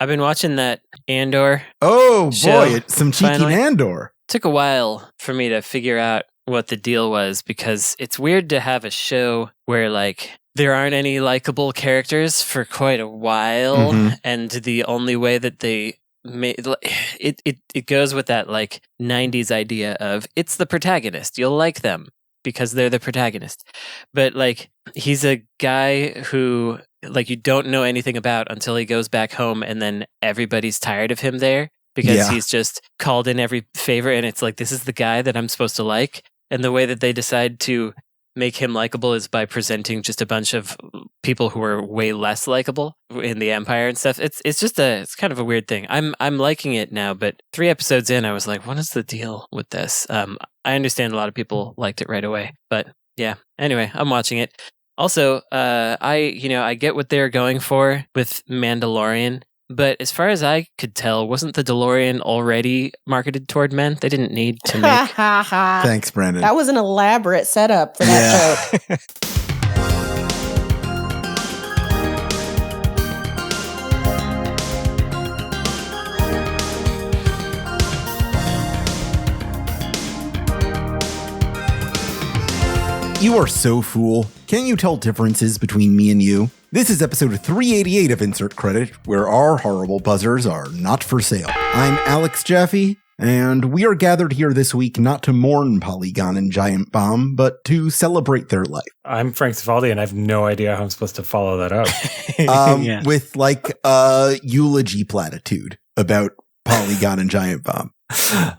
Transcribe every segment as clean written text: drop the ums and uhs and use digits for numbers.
I've been watching that Andor. Oh show, boy, some cheeky finally. Andor. Took a while for me to figure out what the deal was, because it's weird to have a show where like there aren't any likable characters for quite a while, and the only way that they it goes with that like 90s idea of it's the protagonist, you'll like them because they're the protagonist, but like he's a guy who like you don't know anything about until he goes back home, and then everybody's tired of him there because he's just called in every favor, and it's like, this is the guy that I'm supposed to like. And the way that they decide to make him likable is by presenting just a bunch of people who are way less likable in the Empire and stuff. It's kind of a weird thing. I'm liking it now, but 3 episodes in, I was like, what is the deal with this? I understand a lot of people liked it right away, but yeah. Anyway, I'm watching it. Also, I get what they're going for with Mandalorian. But as far as I could tell, wasn't the DeLorean already marketed toward men? They didn't need to make... Thanks, Brandon. That was an elaborate setup for that joke. You are so fool. Can't you tell differences between me and you? This is episode 388 of Insert Credit, where our horrible buzzers are not for sale. I'm Alex Jaffe, and we are gathered here this week not to mourn Polygon and Giant Bomb, but to celebrate their life. I'm Frank Cifaldi, and I have no idea how I'm supposed to follow that up. With like a eulogy platitude about Polygon and Giant Bomb.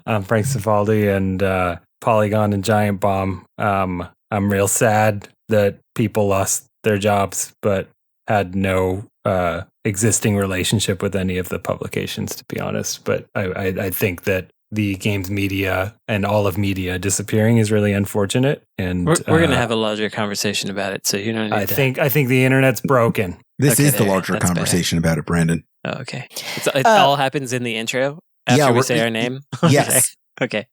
I'm Frank Cifaldi, and Polygon and Giant Bomb. I'm real sad that people lost their jobs, but had no existing relationship with any of the publications, to be honest. But I think that the games media and all of media disappearing is really unfortunate. And we're going to have a larger conversation about it, so you don't need I think the internet's broken. This is the larger conversation about it, Brandon. Oh, okay. It all happens in the intro after we say our name? Yes. Okay.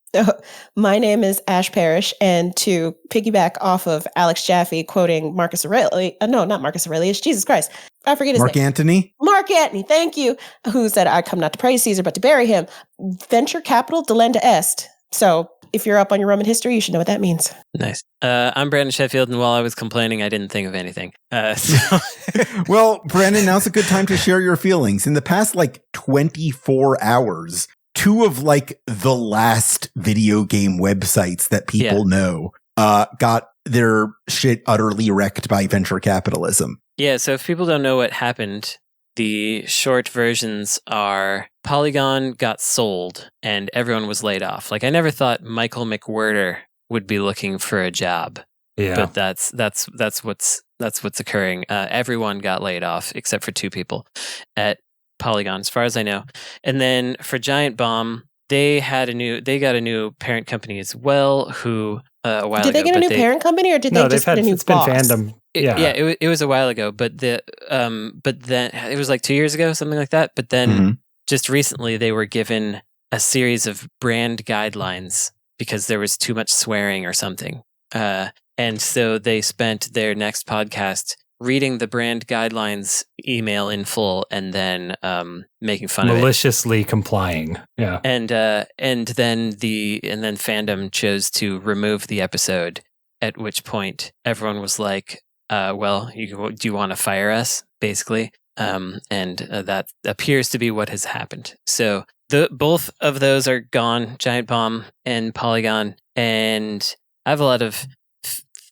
My name is Ash Parrish, and to piggyback off of Alex Jaffe quoting Marcus Aurelius, no, not Marcus Aurelius, Jesus Christ, I forget his name. Mark Antony? Mark Antony, thank you, who said, I come not to praise Caesar, but to bury him. Venture capital delenda est. So if you're up on your Roman history, you should know what that means. Nice. I'm Brandon Sheffield, and while I was complaining, I didn't think of anything. Well, Brandon, now's a good time to share your feelings. In the past, 24 hours, 2 of the last video game websites that people know got their shit utterly wrecked by venture capitalism. Yeah, so if people don't know what happened, the short versions are Polygon got sold and everyone was laid off. I never thought Michael McWhirter would be looking for a job. Yeah. But that's what's occurring. Everyone got laid off except for 2 people at Polygon, as far as I know. And then for Giant Bomb, they got a new parent company as well. Who a while ago. Did they get a new parent company, or did they just get a new boss? Been fandom. It was a while ago, but then it was 2 years ago, something like that. But then just recently, they were given a series of brand guidelines because there was too much swearing or something, and so they spent their next podcast reading the brand guidelines email in full and then making fun of it. Maliciously complying. Yeah. And then fandom chose to remove the episode, at which point everyone was like, well, do you want to fire us, basically? And that appears to be what has happened. So both of those are gone, Giant Bomb and Polygon, and I have a lot of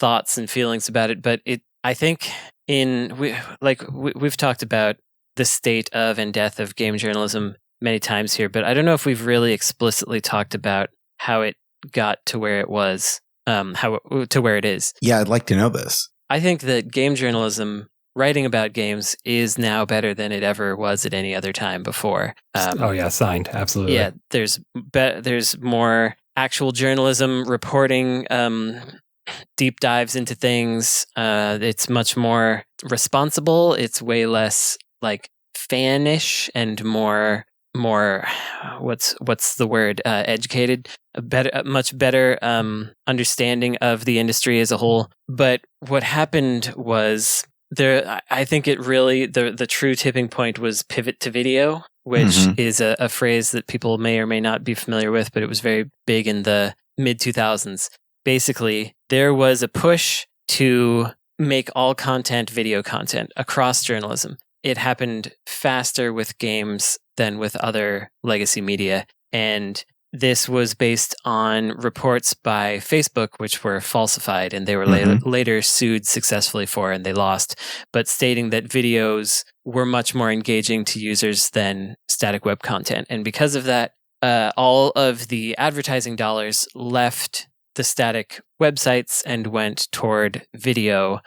thoughts and feelings about it, but I think we've talked about the state of and death of game journalism many times here, but I don't know if we've really explicitly talked about how it got to where it was, to where it is. Yeah, I'd like to know this. I think that game journalism, writing about games, is now better than it ever was at any other time before. Signed, absolutely. Yeah, there's more actual journalism, reporting, deep dives into things. It's much more responsible. It's way less fanish and more what's the word? Educated. A much better understanding of the industry as a whole. But what happened was I think it really, the true tipping point was pivot to video, which is a phrase that people may or may not be familiar with, but it was very big in the mid 2000s. Basically, there was a push to make all content video content across journalism. It happened faster with games than with other legacy media. And this was based on reports by Facebook, which were falsified, and they were later sued successfully for, and they lost, but stating that videos were much more engaging to users than static web content. And because of that, all of the advertising dollars left the static websites and went toward video,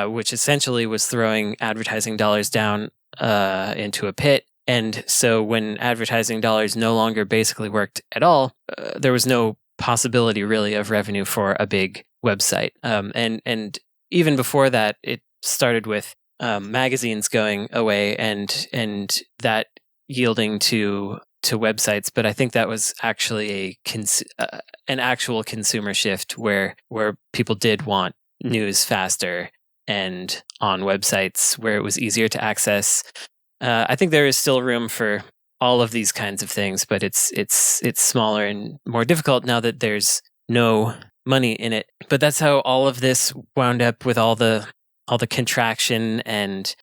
which essentially was throwing advertising dollars down into a pit. And so when advertising dollars no longer basically worked at all, there was no possibility really of revenue for a big website. And even before that, it started with magazines going away and that yielding to websites. But I think that was actually an actual consumer shift where people did want news faster and on websites where it was easier to access. I think there is still room for all of these kinds of things, but it's smaller and more difficult now that there's no money in it. But that's how all of this wound up with all the contraction and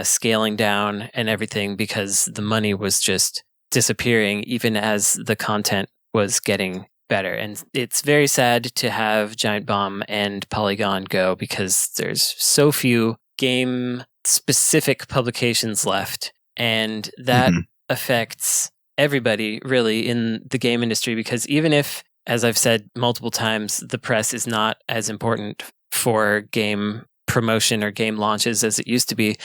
scaling down and everything, because the money was just disappearing even as the content was getting better. And it's very sad to have Giant Bomb and Polygon go, because there's so few game-specific publications left, and that affects everybody really in the game industry, because even if, as I've said multiple times, the press is not as important for game promotion or game launches as it used to be,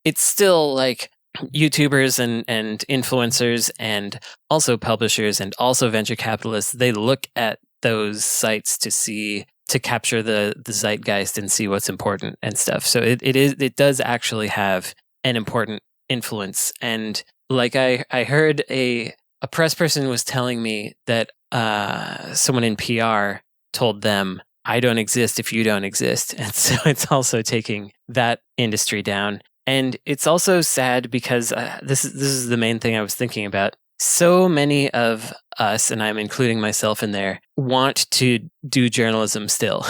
it's still like YouTubers and influencers and also publishers and also venture capitalists, they look at those sites to capture the zeitgeist and see what's important and stuff. So it does actually have an important influence. And like I heard a press person was telling me that someone in PR told them, I don't exist if you don't exist. And so it's also taking that industry down. And it's also sad because this is the main thing I was thinking about. So many of us, and I'm including myself in there, want to do journalism still.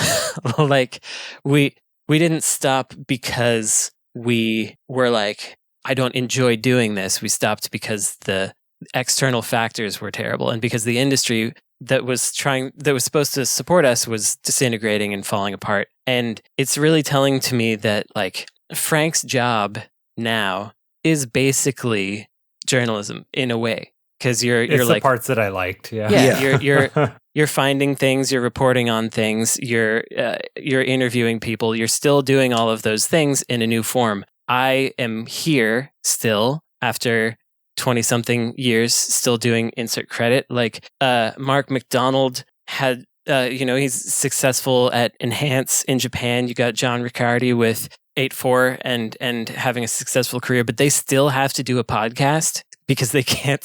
Like we didn't stop because we were like, I don't enjoy doing this. We stopped because the external factors were terrible, and because the industry that was supposed to support us was disintegrating and falling apart. And it's really telling to me that like Frank's job now is basically journalism in a way, because you're it's like the parts that I liked. Yeah. You're finding things, you're reporting on things, you're interviewing people, you're still doing all of those things in a new form. I am here still after 20-something years, still doing insert credit. Like Mark McDonald had, he's successful at Enhance in Japan. You got John Riccardi with 8-4 and having a successful career, but they still have to do a podcast because they can't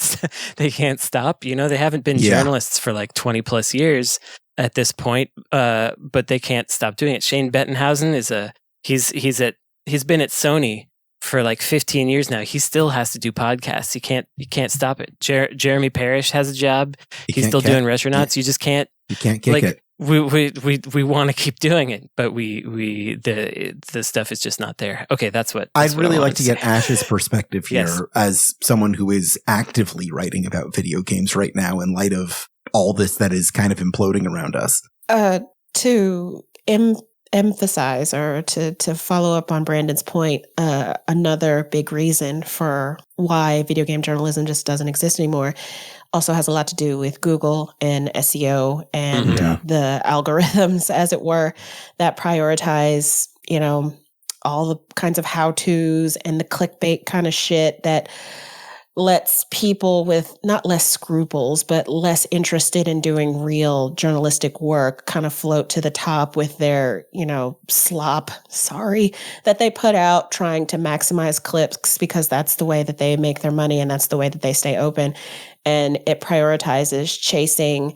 stop. They haven't been journalists for like 20 plus years at this point, but they can't stop doing it. Shane Bettenhausen he's been at Sony for like 15 years now. He still has to do podcasts. You can't stop it. Jeremy Parrish has a job. He's still doing Retronauts. You just can't. You can't kick it. We want to keep doing it, but the stuff is just not there. Okay, that's what I'd really like to get Ash's perspective here as someone who is actively writing about video games right now in light of all this that is kind of imploding around us. To emphasize or to follow up on Brandon's point, another big reason for why video game journalism just doesn't exist anymore also has a lot to do with Google and SEO and the algorithms, as it were, that prioritize, all the kinds of how-tos and the clickbait kind of shit that lets people with not less scruples, but less interested in doing real journalistic work kind of float to the top with their, slop, that they put out trying to maximize clicks because that's the way that they make their money and that's the way that they stay open. And it prioritizes chasing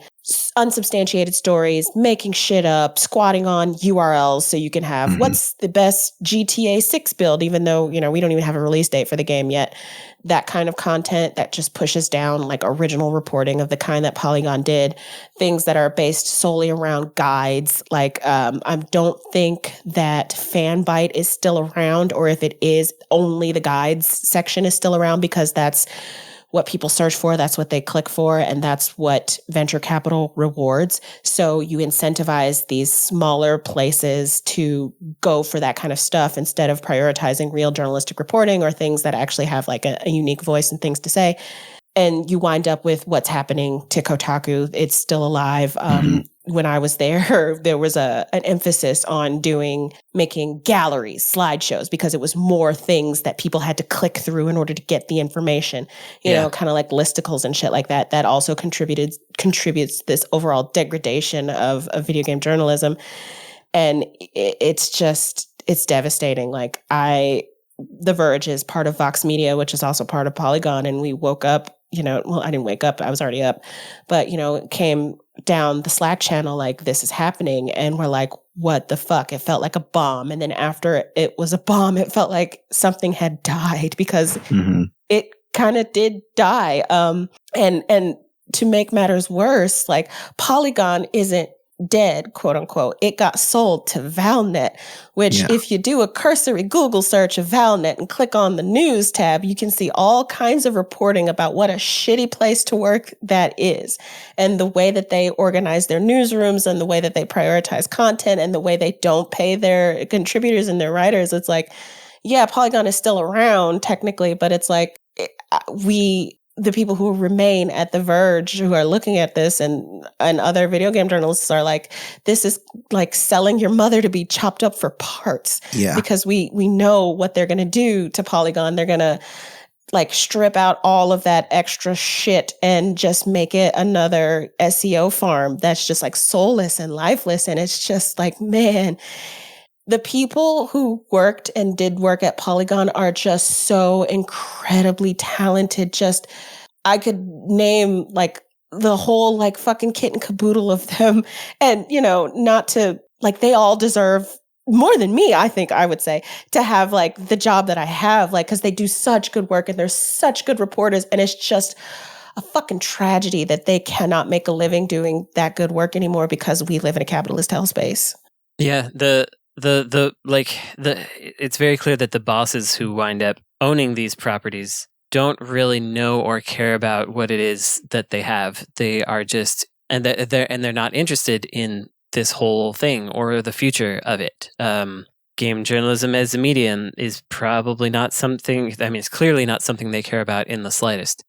unsubstantiated stories, making shit up, squatting on URLs so you can have what's the best GTA 6 build, even though, we don't even have a release date for the game yet. That kind of content that just pushes down like original reporting of the kind that Polygon did. Things that are based solely around guides. Like I don't think that Fanbyte is still around, or if it is, only the guides section is still around, because that's what people search for, that's what they click for, and that's what venture capital rewards. So you incentivize these smaller places to go for that kind of stuff instead of prioritizing real journalistic reporting or things that actually have like a unique voice and things to say. And you wind up with what's happening to Kotaku. It's still alive. When I was there, there was an emphasis on making galleries, slideshows, because it was more things that people had to click through in order to get the information, you know, kind of like listicles and shit like that. That also contributes to this overall degradation of video game journalism. And it's devastating. Like The Verge is part of Vox Media, which is also part of Polygon. And we woke up, I didn't wake up, I was already up, but, it came down the Slack channel like, this is happening. And we're like, what the fuck? It felt like a bomb. And then after it was a bomb, it felt like something had died, because it kind of did die. And to make matters worse, like Polygon isn't dead, quote unquote. It got sold to Valnet, which if you do a cursory Google search of Valnet and click on the news tab, you can see all kinds of reporting about what a shitty place to work that is, and the way that they organize their newsrooms, and the way that they prioritize content, and the way they don't pay their contributors and their writers. It's like, yeah, Polygon is still around technically, but it's like the people who remain at The Verge, who are looking at this, and other video game journalists are like, this is like selling your mother to be chopped up for parts. Yeah. Because we know what they're going to do to Polygon. They're going to like strip out all of that extra shit and just make it another SEO farm that's just like soulless and lifeless. And it's just like, man, the people who worked and did work at Polygon are just so incredibly talented. Just, I could name like the whole like fucking kit and caboodle of them. And, not to, like, they all deserve more than me, I think I would say, to have like the job that I have, like, because they do such good work and they're such good reporters. And it's just a fucking tragedy that they cannot make a living doing that good work anymore, because we live in a capitalist hellspace. Yeah, it's very clear that the bosses who wind up owning these properties don't really know or care about what it is that they have. They are just, and they're not interested in this whole thing or the future of it. Game journalism as a medium is probably not something. I mean, it's clearly not something they care about in the slightest.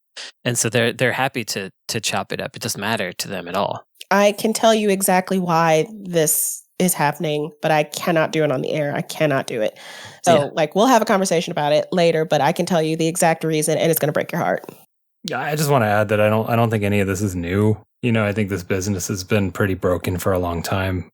And so they're happy to chop it up. It doesn't matter to them at all. I can tell you exactly why this is happening, but I cannot do it on the air. I cannot do it. So we'll have a conversation about it later, but I can tell you the exact reason, and it's going to break your heart. Yeah, I just want to add that I don't think any of this is new. I think this business has been pretty broken for a long time.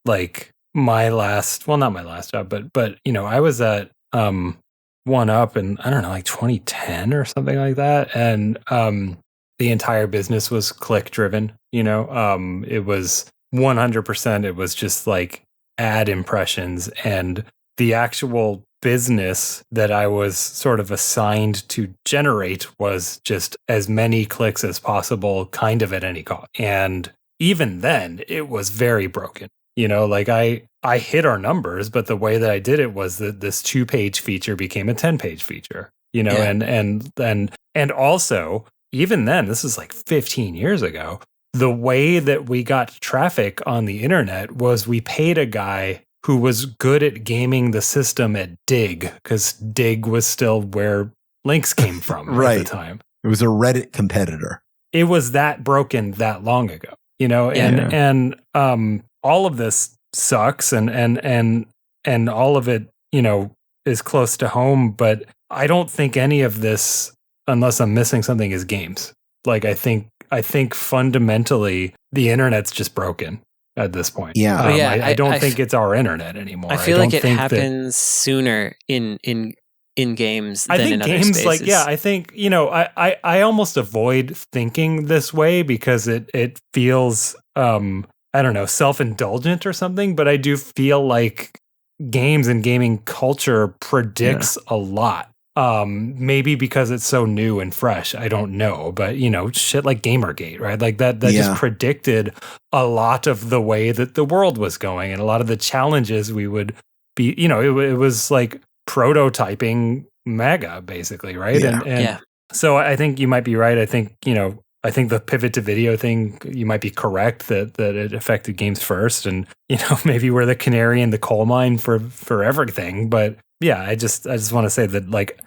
Like not my last job, but I was at 1UP in, I don't know, like 2010 or something like that, and the entire business was click driven. It was 100%. It was just like ad impressions, and the actual business that I was sort of assigned to generate was just as many clicks as possible, kind of at any cost. And even then, it was very broken. Like I hit our numbers, but the way that I did it was that this 2-page feature became a 10-page feature. And also, even then, this is like 15 years ago. The way that we got traffic on the internet was we paid a guy who was good at gaming the system at Dig, because Dig was still where links came from at the time. It was a Reddit competitor. It was that broken that long ago, and all of this sucks, and all of it, is close to home. But I don't think any of this, unless I'm missing something, is games. Like I think fundamentally the internet's just broken at this point. Yeah. I don't think it's our internet anymore. I feel like it happens sooner in in games I than think in other games spaces. I think, I almost avoid thinking this way because it feels, I don't know, self-indulgent or something, but I do feel like games and gaming culture predicts a lot. Maybe because it's so new and fresh, I don't know, but shit like Gamergate, right? Like that just predicted a lot of the way that the world was going and a lot of the challenges we would be, it was like prototyping mega basically, right? And so I think you might be right. I think, I think the pivot to video thing, you might be correct that it affected games first, and maybe we're the canary in the coal mine for everything. But yeah, I just want to say that, like,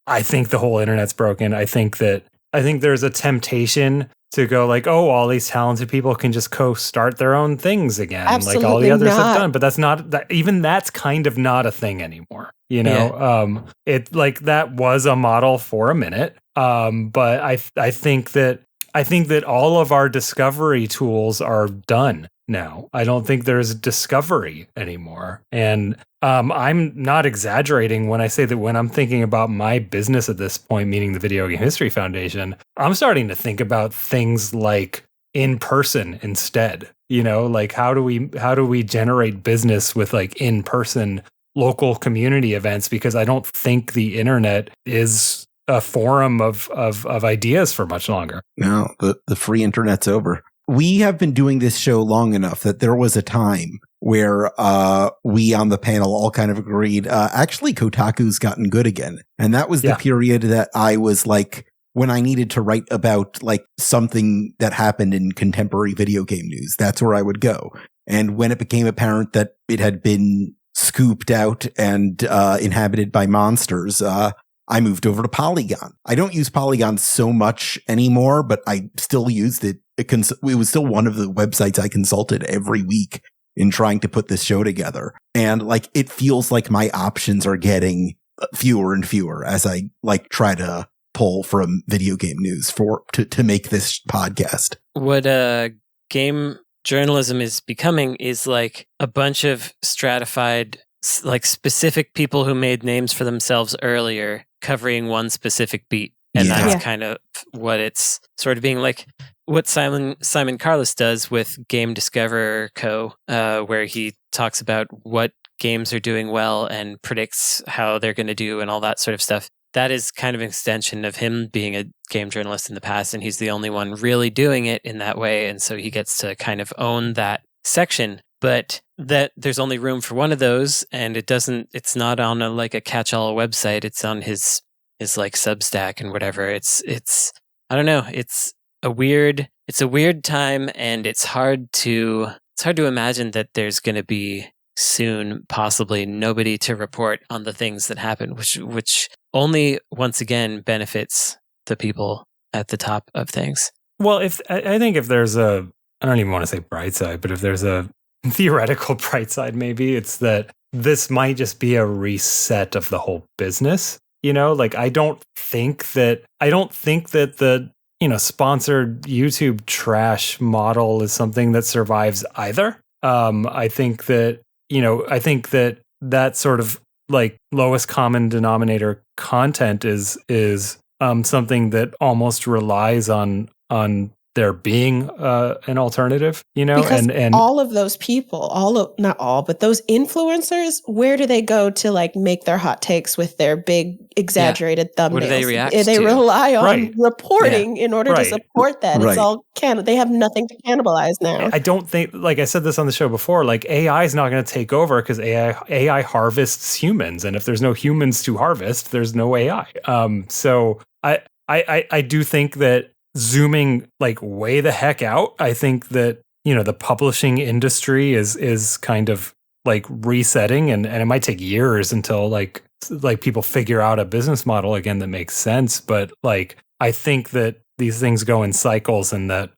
I think the whole internet's broken. I think there's a temptation to go like, oh, all these talented people can just start their own things again, Absolutely like all the others have not. done. But that's kind of not a thing anymore. It like that was a model for a minute. But I think that all of our discovery tools are done now. I don't think there's discovery anymore. And I'm not exaggerating when I say that when I'm thinking about my business at this point, meaning the Video Game History Foundation, I'm starting to think about things like in person instead. Like how do we generate business with like in person local community events? Because I don't think the internet is a forum of ideas for much longer. No, the free internet's over. We have been doing this show long enough that there was a time where we on the panel all kind of agreed, actually Kotaku's gotten good again. And that was the period that I was like, when I needed to write about like something that happened in contemporary video game news, that's where I would go. And when it became apparent that it had been scooped out and inhabited by monsters, I moved over to Polygon. I don't use Polygon so much anymore, but I still used it. It was still one of the websites I consulted every week in trying to put this show together. And like, it feels like my options are getting fewer and fewer as I like try to pull from video game news to make this podcast. What game journalism is becoming is like a bunch of stratified, like specific people who made names for themselves earlier, covering one specific beat. And that's kind of what it's sort of being like what Simon Carlos does with Game Discoverer Co., where he talks about what games are doing well and predicts how they're going to do and all that sort of stuff. That is kind of an extension of him being a game journalist in the past, and he's the only one really doing it in that way. And so he gets to kind of own that section. But that there's only room for one of those, and it's not on a catch-all website. It's on his like Substack and whatever. It's I don't know. It's a weird time, and it's hard to imagine that there's going to be soon possibly nobody to report on the things that happen, which only once again benefits the people at the top of things. Well, I think if there's I don't even want to say bright side, but if there's a theoretical bright side, maybe it's that this might just be a reset of the whole business. Like I don't think that the sponsored YouTube trash model is something that survives either. I think that that sort of like lowest common denominator content is something that almost relies on there being an alternative, because and all of those people, not all, but those influencers, where do they go to like make their hot takes with their big exaggerated thumbnails? What do they react They to? rely on reporting in order to support that. It's all they have nothing to cannibalize now. I don't think, like I said this on the show before, like AI is not going to take over because AI harvests humans, and if there's no humans to harvest, there's no AI. So I do think that zooming like way the heck out, I think that the publishing industry is kind of like resetting, and it might take years until like people figure out a business model again that makes sense. But like I think that these things go in cycles, and that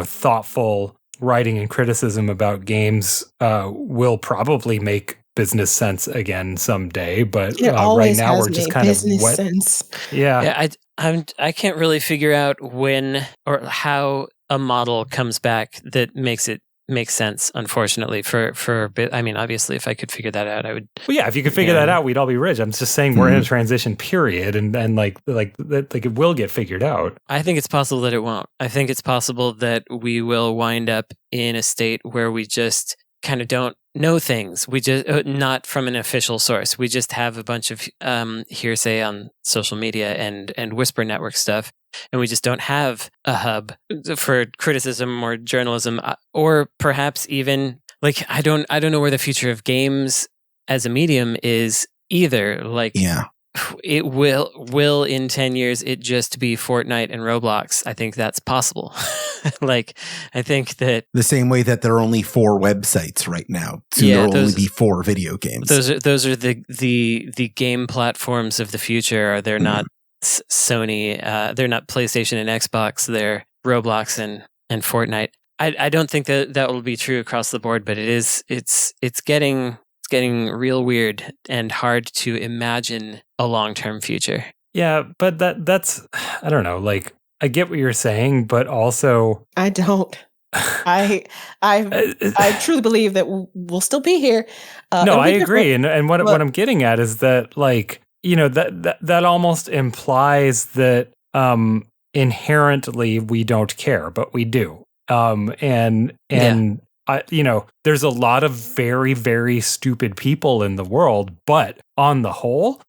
thoughtful writing and criticism about games will probably make business sense again someday. But right now we're just kind of sense. I can't really figure out when or how a model comes back that makes it make sense, unfortunately, for a bit. I mean, obviously, if I could figure that out, I would. Well, yeah, if you could figure that out, we'd all be rich. I'm just saying we're in a transition period, and like it will get figured out. I think it's possible that it won't. I think it's possible that we will wind up in a state where we just kind of don't know things. We just not from an official source. We just have a bunch of hearsay on social media and whisper network stuff. And we just don't have a hub for criticism or journalism, or perhaps even like I don't know where the future of games as a medium is either. Like, it will in 10 years it just be Fortnite and Roblox. I think that's possible. Like, I think that the same way that there are only 4 websites right now, soon there will only be 4 video games. Those are the game platforms of the future. They're not Sony, they're not PlayStation and Xbox, they're Roblox and Fortnite. I don't think that will be true across the board, but it's getting real weird and hard to imagine a long-term future. Yeah, but that's I don't know, like I get what you're saying, but also I don't. I truly believe that we'll still be here. No, I agree, and what I'm getting at is that, like, you know, that almost implies that inherently we don't care, but we do. And you know, there's a lot of very, very stupid people in the world, but on the whole,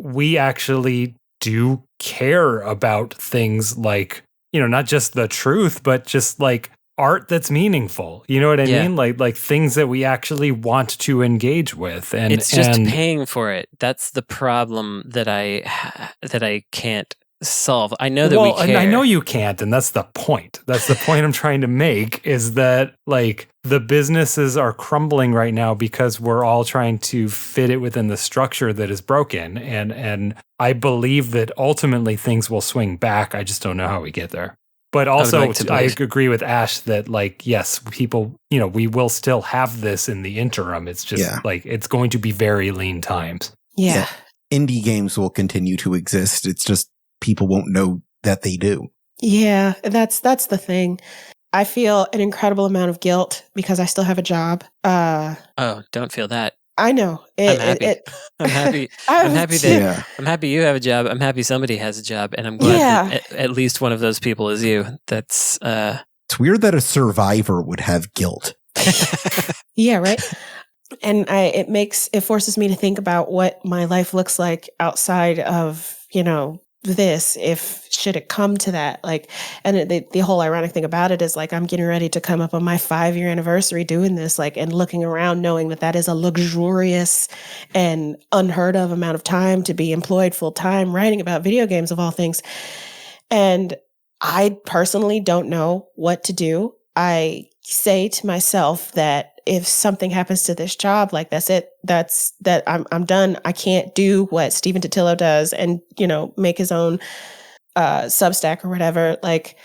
we actually do care about things like, you know, not just the truth, but just like art that's meaningful. You know what I mean? Like things that we actually want to engage with. And it's just paying for it. That's the problem that I can't solve. I know that we care. And I know you can't, and that's the point. That's the point I'm trying to make, is that like the businesses are crumbling right now because we're all trying to fit it within the structure that is broken. And I believe that ultimately things will swing back. I just don't know how we get there. But also, I agree with Ash that, like, yes, people, you know, we will still have this in the interim. It's just like, it's going to be very lean times. Yeah. Indie games will continue to exist. It's just people won't know that they do. Yeah, that's the thing. I feel an incredible amount of guilt because I still have a job. Oh, don't feel that. I know. I'm happy. I'm happy. I'm happy you have a job. I'm happy somebody has a job, and I'm glad that at least one of those people is you. That's It's weird that a survivor would have guilt. Yeah, right. And it forces me to think about what my life looks like outside of, you know, this, if should it come to that, like, and the whole ironic thing about it is, like, I'm getting ready to come up on my 5-year anniversary doing this, like, and looking around knowing that is a luxurious and unheard of amount of time to be employed full time writing about video games of all things. And I personally don't know what to do. I say to myself that if something happens to this job, like, that's it. I'm done. I can't do what Stephen Totilo does and, you know, make his own Substack or whatever. Like,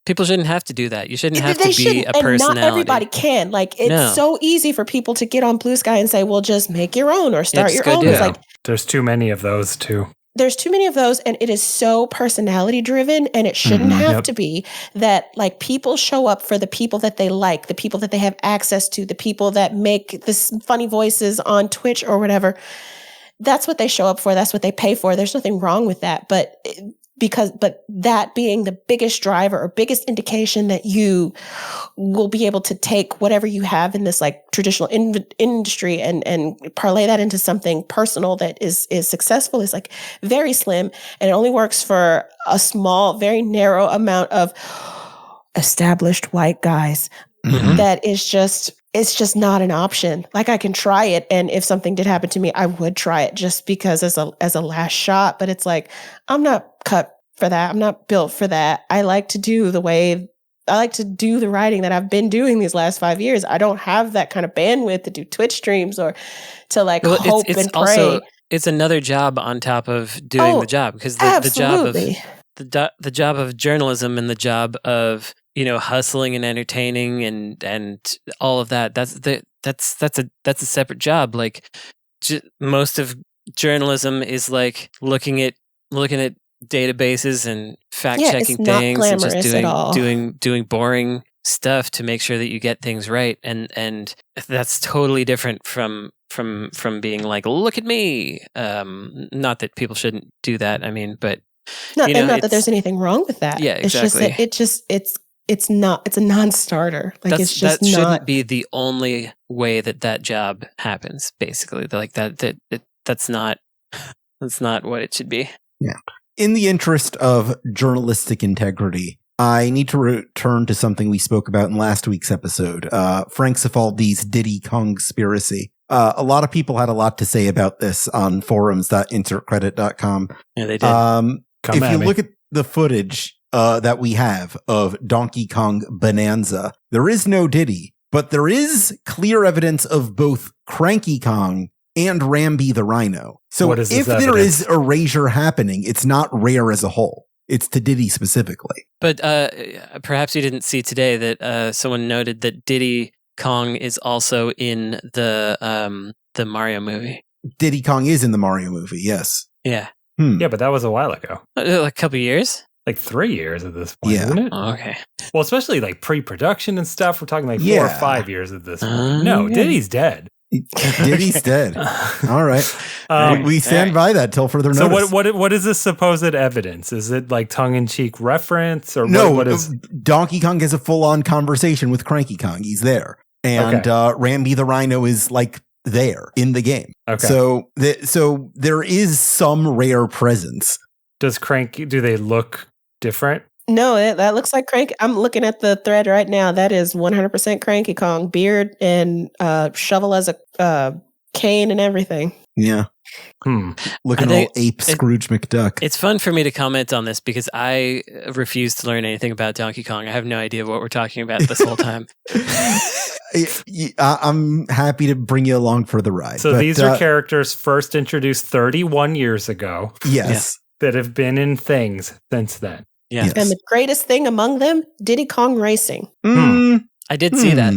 people shouldn't have to do that. You shouldn't have to be a personality. And not everybody can. Like, it's so easy for people to get on Blue Sky and say, well, just make your own or start your own. It's like, there's too many of those too. There's too many of those, and it is so personality driven, and it shouldn't have to be that, like, people show up for the people that they like, the people that they have access to, the people that make this funny voices on Twitch or whatever. That's what they show up for. That's what they pay for. There's nothing wrong with that. But that being the biggest driver or biggest indication that you will be able to take whatever you have in this, like, traditional industry and parlay that into something personal that is successful is, like, very slim. And it only works for a small, very narrow amount of established white guys. That is just, it's just not an option. Like, I can try it, and if something did happen to me, I would try it just because as a last shot. But it's like, I'm not cut for that. I'm not built for that. I like to do the writing that I've been doing these last 5 years. I don't have that kind of bandwidth to do Twitch streams or to, like, hope and pray. Also, it's another job on top of doing the job, because the job of journalism and the job of, you know, hustling and entertaining and all of that, that's a separate job. Like, most of journalism is, like, looking at databases and fact checking things and just doing boring stuff to make sure that you get things right, and that's totally different from being like, look at me. Not that people shouldn't do that. I mean, but not that there's anything wrong with that. Yeah, exactly. It's just that it's a non-starter. Like that shouldn't be the only way that job happens. Basically, like that's not what it should be. Yeah. In the interest of journalistic integrity, I need to return to something we spoke about in last week's episode, Frank Cifaldi's Diddy Conspiracy. A lot of people had a lot to say about this on forums.insertcredit.com. Yeah, they did. If you look at the footage that we have of Donkey Kong Bonanza, there is no Diddy, but there is clear evidence of both Cranky Kong and Rambi the Rhino. So if there is erasure happening, it's not Rare as a whole. It's to Diddy specifically. But perhaps you didn't see today that someone noted that Diddy Kong is also in the Mario movie. Diddy Kong is in the Mario movie, yes. Yeah. Yeah, but that was a while ago. Like a couple years? Like 3 years at this point, isn't it? Oh, okay. Well, especially like pre-production and stuff. We're talking like 4 or 5 years at this point. No, Diddy's dead. Diddy's dead. All right. We stand by that till further notice. So what is this supposed evidence? Is it like tongue-in-cheek reference? Or no, what is... Donkey Kong has a full-on conversation with Cranky Kong. He's there. And Rambi the Rhino is like there in the game. Okay. So there is some Rare presence. Do they look different? No, that looks like Cranky. I'm looking at the thread right now. That is 100% Cranky Kong. Beard and shovel as a cane and everything. Yeah. Looking all ape Scrooge McDuck. It's fun for me to comment on this because I refuse to learn anything about Donkey Kong. I have no idea what we're talking about this whole time. I'm happy to bring you along for the ride. So these are characters first introduced 31 years ago. Yes. That have been in things since then. Yeah. Yes. And the greatest thing among them, Diddy Kong Racing. I did see that.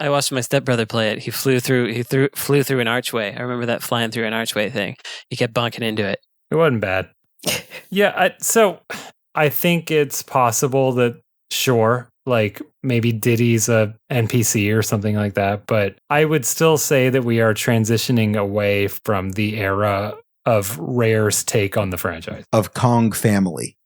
I watched my stepbrother play it. He flew through an archway. I remember that flying through an archway thing. He kept bonking into it. It wasn't bad. Yeah, so I think it's possible that, sure, like maybe Diddy's a NPC or something like that, but I would still say that we are transitioning away from the era of Rare's take on the franchise. Of Kong family.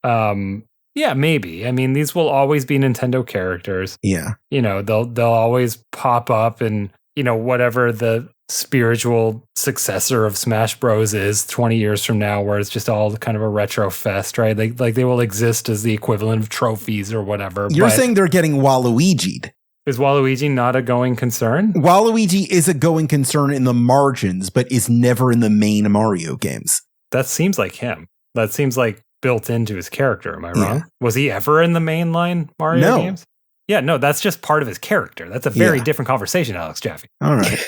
Yeah, maybe. I mean, these will always be Nintendo characters. Yeah. You know, they'll always pop up and, you know, whatever the spiritual successor of Smash Bros is 20 years from now, where it's just all kind of a retro fest, right? Like they will exist as the equivalent of trophies or whatever. You're saying they're getting Waluigi'd. Is Waluigi not a going concern? Waluigi is a going concern in the margins, but is never in the main Mario games. That seems like him. That seems like built into his character. Am I wrong? Yeah. Was he ever in the mainline Mario games? Yeah, no, that's just part of his character. That's a very different conversation, Alex Jaffe. All right.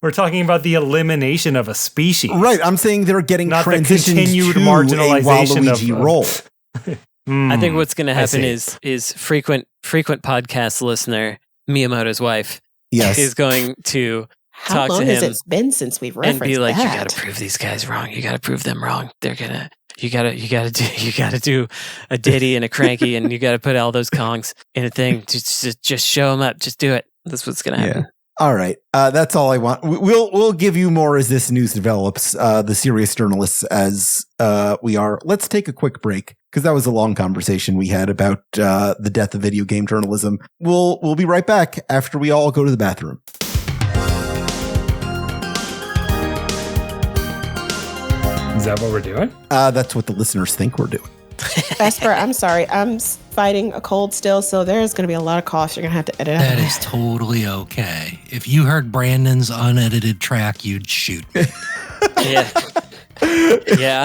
We're talking about the elimination of a species. Right. I'm saying they're getting not the transitioned continued to marginalization a Waluigi role. I think what's going to happen is frequent podcast listener Miyamoto's wife is going to talk to him. How long has it been since we've referenced and be like, that? you got to prove these guys wrong. You got to prove them wrong. You got to do a Diddy and a Cranky, and you got to put all those Kongs in a thing. Just show them up. Just do it. That's what's going to happen. Yeah. All right. That's all I want. We'll give you more as this news develops, the serious journalists as we are. Let's take a quick break because that was a long conversation we had about the death of video game journalism. We'll be right back after we all go to the bathroom. Is that what we're doing? That's what the listeners think we're doing. Esper, I'm sorry. I'm fighting a cold still, so there's going to be a lot of coughs. You're going to have to edit out. That is totally okay. If you heard Brandon's unedited track, you'd shoot me. Yeah.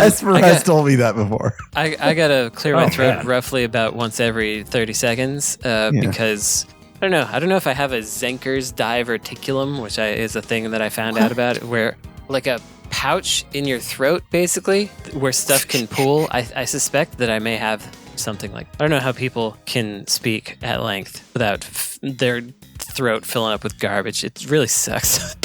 Esper has told me that before. I got to clear my throat roughly about once every 30 seconds because... I don't know if I have a Zenker's diverticulum, which is a thing that I found out about, where like a pouch in your throat, basically, where stuff can pool. I suspect that I may have something like... I don't know how people can speak at length without their throat filling up with garbage. It really sucks.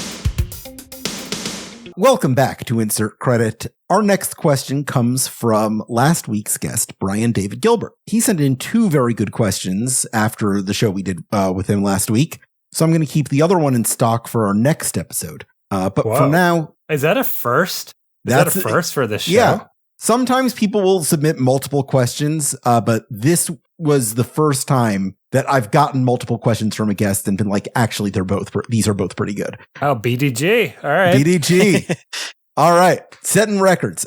Welcome back to Insert Credit. Our next question comes from last week's guest, Brian David Gilbert. He sent in 2 very good questions after the show we did with him last week. So I'm going to keep the other one in stock for our next episode. But for now... Is that a first? Is that a first for this show? Yeah. Sometimes people will submit multiple questions, but this was the first time that I've gotten multiple questions from a guest and been like, actually, these are both pretty good. Oh, BDG. All right. BDG. All right. Setting records.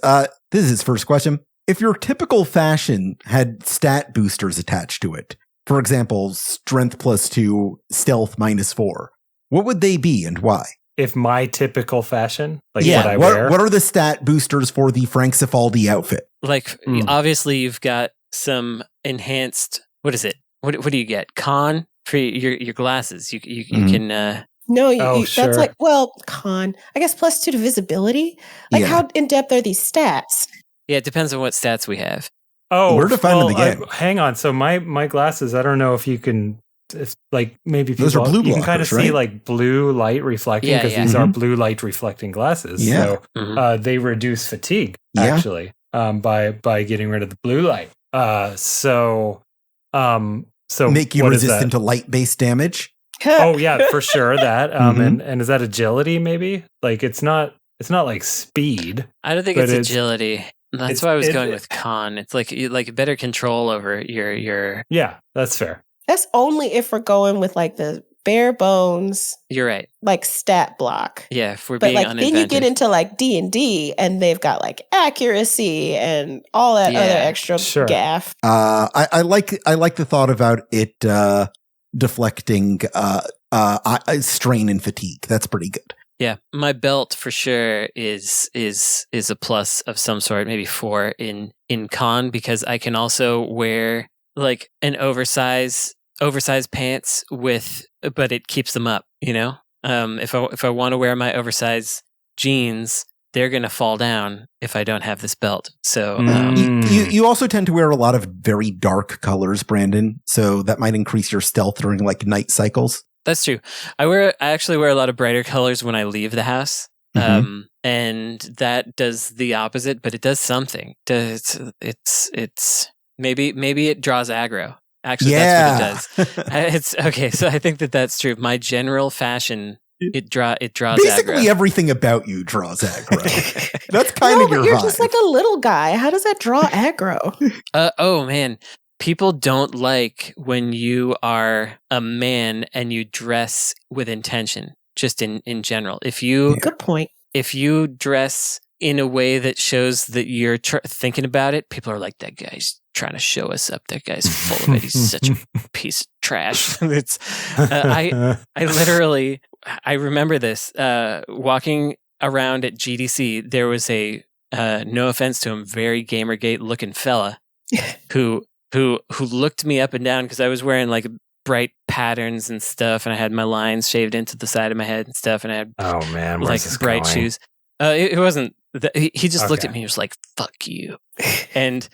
This is his first question. If your typical fashion had stat boosters attached to it, for example, strength +2, stealth -4, what would they be and why? If my typical fashion, like what I wear. What are the stat boosters for the Frank Cifaldi outfit? Like, obviously, you've got some enhanced. What is it? What do you get? Con for your glasses. You can. No, sure. that's like, con. I guess +2 to visibility. Like, how in depth are these stats? Yeah, it depends on what stats we have. Oh, we're defining the game. Hang on. So my glasses, I don't know if you can. It's like maybe those are blue blockers, you can kind of see like blue light reflecting because these are blue light reflecting glasses. Yeah. So they reduce fatigue actually by getting rid of the blue light. So make you resistant to light based damage. Oh yeah, for sure that. And is that agility maybe? Like it's not like speed. I don't think it's agility. That's why I was going with con. It's like better control over your. Yeah, that's fair. That's only if we're going with like the bare bones. You're right. Like stat block. Yeah, if we're being uninventive. Then you get into like D&D and they've got like accuracy and all that other extra gaff. I like the thought about it deflecting strain and fatigue. That's pretty good. Yeah, my belt for sure is a plus of some sort, maybe 4 in con, because I can also wear like an oversized pants but it keeps them up, you know? If I want to wear my oversized jeans, they're going to fall down if I don't have this belt. So you also tend to wear a lot of very dark colors, Brandon. So that might increase your stealth during like night cycles. That's true. I actually wear a lot of brighter colors when I leave the house. And that does the opposite, but it does something. It's maybe it draws aggro. Actually, that's what it does. It's okay. So I think that's true. My general fashion, it draws basically aggro. Everything about you draws aggro. That's kind of your you're vibe. just like a little guy. How does that draw aggro? Oh man. People don't like when you are a man and you dress with intention, just in general. Good point. If you dress in a way that shows that you're thinking about it, people are like, that guy's trying to show us up. That guy's full of it. He's such a piece of trash. I literally, I remember this, walking around at GDC, there was a, no offense to him, very Gamergate looking fella who looked me up and down because I was wearing like bright patterns and stuff, and I had my lines shaved into the side of my head and stuff, and I had like bright shoes. It wasn't. He just looked at me and was like, "Fuck you," and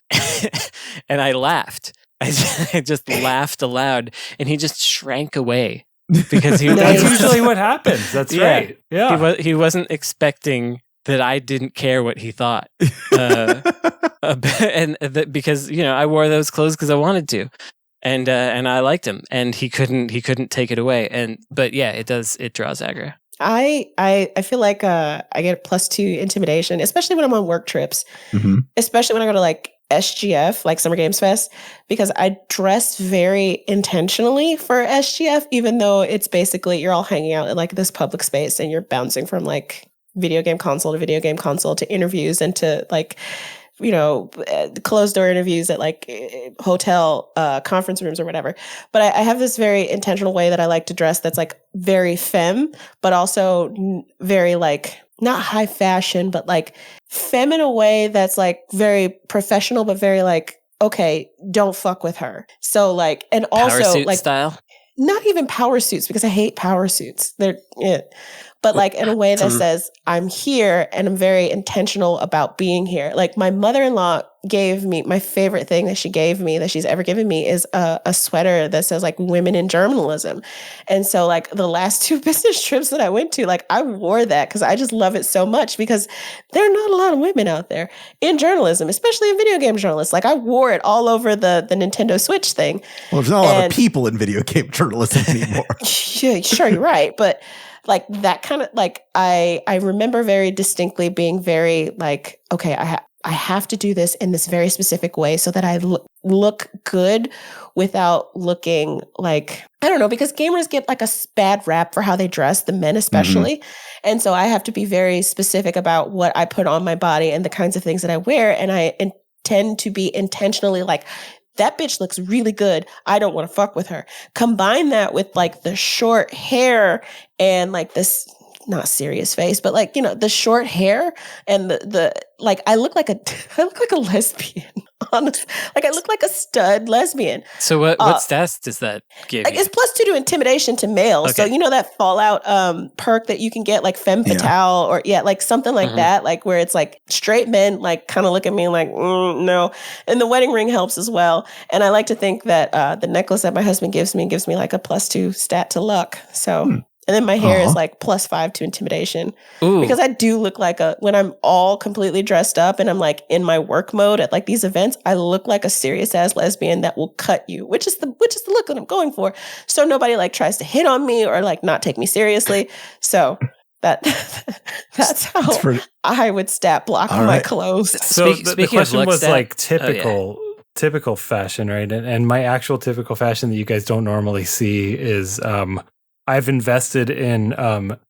and I laughed. I just laughed aloud, and he just shrank away because that's usually what happens. That's right. Yeah, he wasn't expecting that I didn't care what he thought, because I wore those clothes because I wanted to, and I liked him, and he couldn't take it away. But yeah, it draws aggro. I feel like I get +2 intimidation, especially when I'm on work trips, especially when I go to like SGF, like Summer Games Fest, because I dress very intentionally for SGF, even though it's basically you're all hanging out in like this public space and you're bouncing from like video game console to video game console to interviews and to like, closed door interviews at like hotel conference rooms or whatever. But I have this very intentional way that I like to dress that's like very femme, but also very like not high fashion, but like femme in a way that's like very professional, but very like, okay, don't fuck with her. So like, and also power suit like style. Not even power suits because I hate power suits. They're but like in a way that says, I'm here and I'm very intentional about being here. Like my mother-in-law gave me, my favorite thing that she gave me, that she's ever given me, is a sweater that says like women in journalism. And so like the last 2 business trips that I went to, like I wore that because I just love it so much, because there are not a lot of women out there in journalism, especially in video game journalists. Like I wore it all over the Nintendo Switch thing. Well, there's not a lot of people in video game journalism anymore. Yeah, sure, you're right. But like that kind of like, I remember very distinctly being very like, okay, I have to do this in this very specific way so that I look good without looking like, I don't know, because gamers get like a bad rap for how they dress, the men especially. And so I have to be very specific about what I put on my body and the kinds of things that I wear. And I intend to be intentionally like, that bitch looks really good. I don't want to fuck with her. Combine that with like the short hair and like this, not serious face, but like, you know, the short hair and the like, I look like a lesbian, honestly. Like I look like a stud lesbian. So what stats does that give you? It's +2 to intimidation to males. Okay. So you know that Fallout perk that you can get, like femme fatale or like something like that, like where it's like straight men like kind of look at me like, no. And the wedding ring helps as well. And I like to think that the necklace that my husband gives me like a +2 stat to luck. So and then my hair is like +5 to intimidation. Ooh. Because I do look like when I'm all completely dressed up and I'm like in my work mode at like these events, I look like a serious ass lesbian that will cut you, which is the look that I'm going for. So nobody like tries to hit on me or like not take me seriously. So that's how I would stat block my clothes. So the question was like typical fashion, right? And my actual typical fashion that you guys don't normally see is I've invested in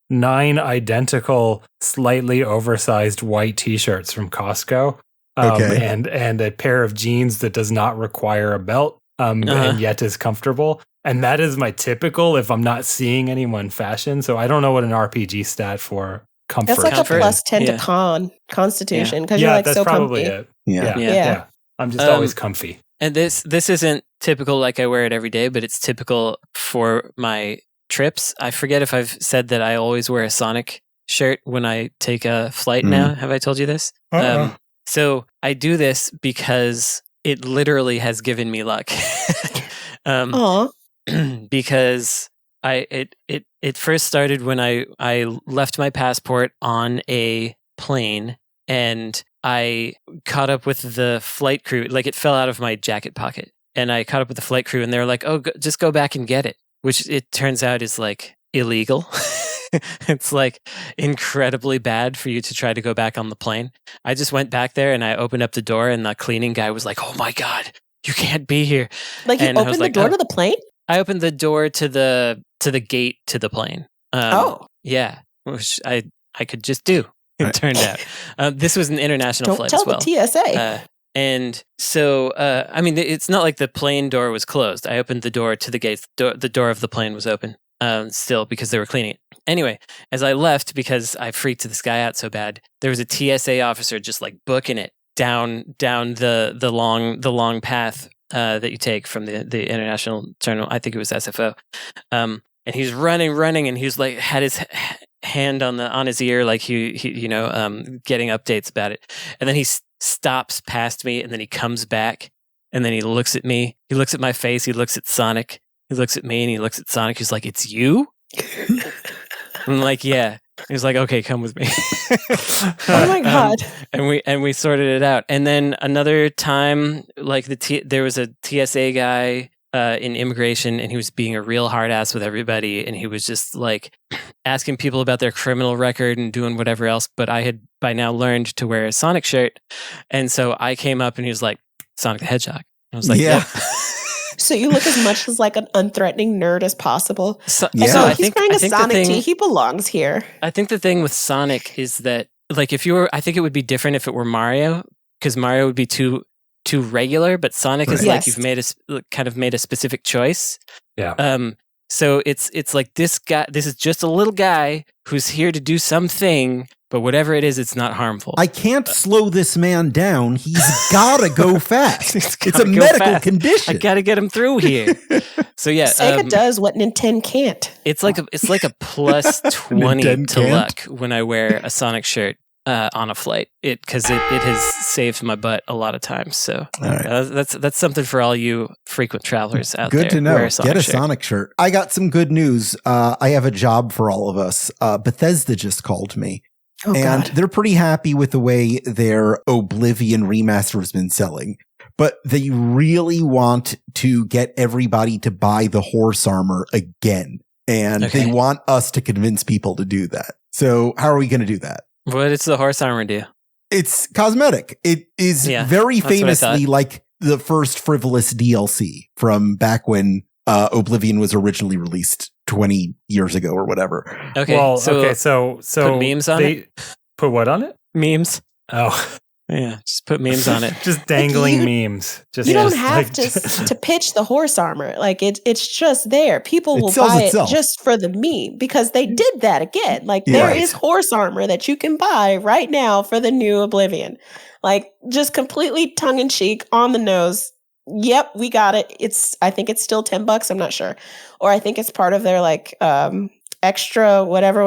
9 identical, slightly oversized white T-shirts from Costco, and a pair of jeans that does not require a belt, and yet is comfortable. And that is my typical if I'm not seeing anyone fashion. So I don't know what an RPG stat for comfort. That's like a +10 to constitution because you're like that's so probably comfy. it. Yeah. I'm just always comfy. And this isn't typical like I wear it every day, but it's typical for my trips. I forget if I've said that I always wear a Sonic shirt when I take a flight now. Have I told you this? So I do this because it literally has given me luck. Because it first started when I left my passport on a plane and I caught up with the flight crew. Like it fell out of my jacket pocket and I caught up with the flight crew and they were like, oh, just go back and get it. Which it turns out is like illegal. It's like incredibly bad for you to try to go back on the plane. I just went back there and I opened up the door and the cleaning guy was like, oh my God, you can't be here. Like you opened the door to the plane? I opened the door to the gate to the plane. Yeah, which I could just do, it turned out. This was an international flight as well. Don't tell the TSA. And so, I mean, it's not like the plane door was closed. I opened the door to the gates. The door of the plane was open still because they were cleaning it. Anyway, as I left, because I freaked this guy out so bad, there was a TSA officer just like booking it down the long path that you take from the international terminal. I think it was SFO. And he's running, and he's like had his hand on his ear, like he getting updates about it. And then he stops past me, and then he comes back, and then he looks at me. He looks at my face. He looks at Sonic. He looks at me, and he looks at Sonic. He's like, "It's you?" I'm like, "Yeah." He's like, "Okay, come with me." Oh my God! And we sorted it out. And then another time, like there was a TSA guy in immigration, and he was being a real hard ass with everybody, and he was just like asking people about their criminal record and doing whatever else. But I had by now learned to wear a Sonic shirt, and so I came up, and he was like, "Sonic the Hedgehog." I was like, "Yeah." So you look as much as like an unthreatening nerd as possible. So he's wearing a Sonic tee. He belongs here. I think the thing with Sonic is that, like, I think it would be different if it were Mario, because Mario would be too regular, but Sonic is like you've made a specific choice. Yeah. So it's like this guy. This is just a little guy who's here to do something, But whatever it is, it's not harmful. I can't slow this man down. He's got to go fast. It's a medical condition. I got to get him through here. So yeah, Sega does what Nintendo can't. It's like a plus 20 to luck when I wear a Sonic shirt on a flight. Because it has saved my butt a lot of times. So that's something for all you frequent travelers out there. Good to know. Get a Sonic shirt. I got some good news. I have a job for all of us. Bethesda just called me. Oh, and God. they're pretty happy with the way their Oblivion remaster has been selling. But they really want to get everybody to buy the horse armor again. And they want us to convince people to do that. So how are we going to do that? What does the horse armor do? It's cosmetic. It is very famously like the first frivolous DLC from back when Oblivion was originally released 20 years ago or whatever. Okay. Well, so put memes on it. Put what on it? Memes. Oh, yeah. Just put memes on it. Just dangling memes. You don't have to pitch the horse armor. Like it's just there. People will buy it just for the meme because they did that again. Like there is horse armor that you can buy right now for the new Oblivion. Like just completely tongue in cheek, on the nose. Yep, we got it. I think it's still $10. I'm not sure. Or I think it's part of their like extra whatever.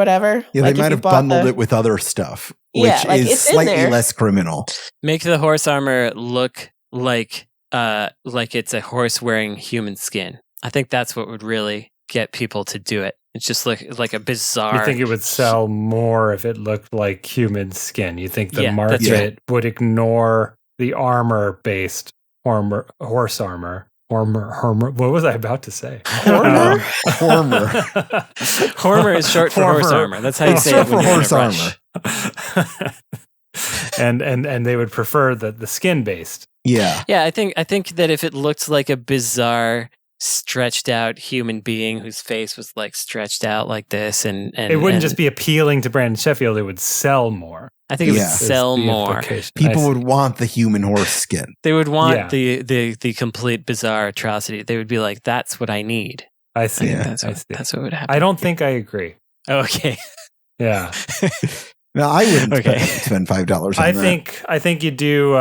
Yeah, like they might have bundled it with other stuff, which is slightly less criminal. Make the horse armor look like it's a horse wearing human skin. I think that's what would really get people to do it. It's just like a bizarre. You think it would sell more if it looked like human skin? You think the market would ignore the armor-based horse armor? Hormor. What was I about to say? Hormor? Hormor is short for horse armor. That's how you say it when you're in a rush. and they would prefer the skin based. Yeah. Yeah, I think that if it looked like a bizarre stretched out human being whose face was like stretched out like this and it wouldn't just be appealing to Brandon Sheffield, it would sell more. I think it would sell more. People would want the human horse skin. They would want the complete bizarre atrocity. They would be like, that's what I need. I see. That's what would happen. I don't think I agree. Okay. Yeah. No, I wouldn't spend $5 on that. I think you do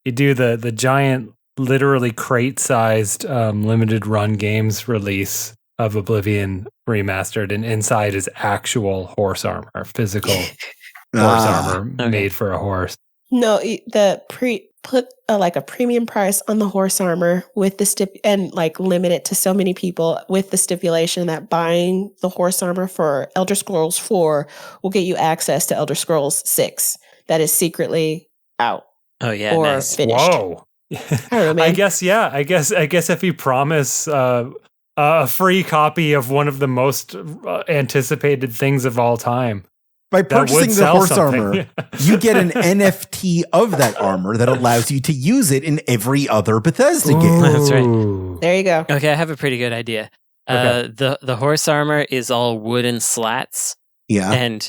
the giant, literally crate-sized limited run games release of Oblivion remastered, and inside is actual horse armor, physical horse armor made for a horse. No, put like a premium price on the horse armor with the and like limit it to so many people with the stipulation that buying the horse armor for Elder Scrolls 4 will get you access to Elder Scrolls 6 that is secretly out. Oh yeah, or nice. finished. Whoa. I don't know, man. I guess if you promise a free copy of one of the most anticipated things of all time. By purchasing the horse armor, you get an NFT of that armor that allows you to use it in every other Bethesda game. That's right. There you go. Okay, I have a pretty good idea. The horse armor is all wooden slats. Yeah. And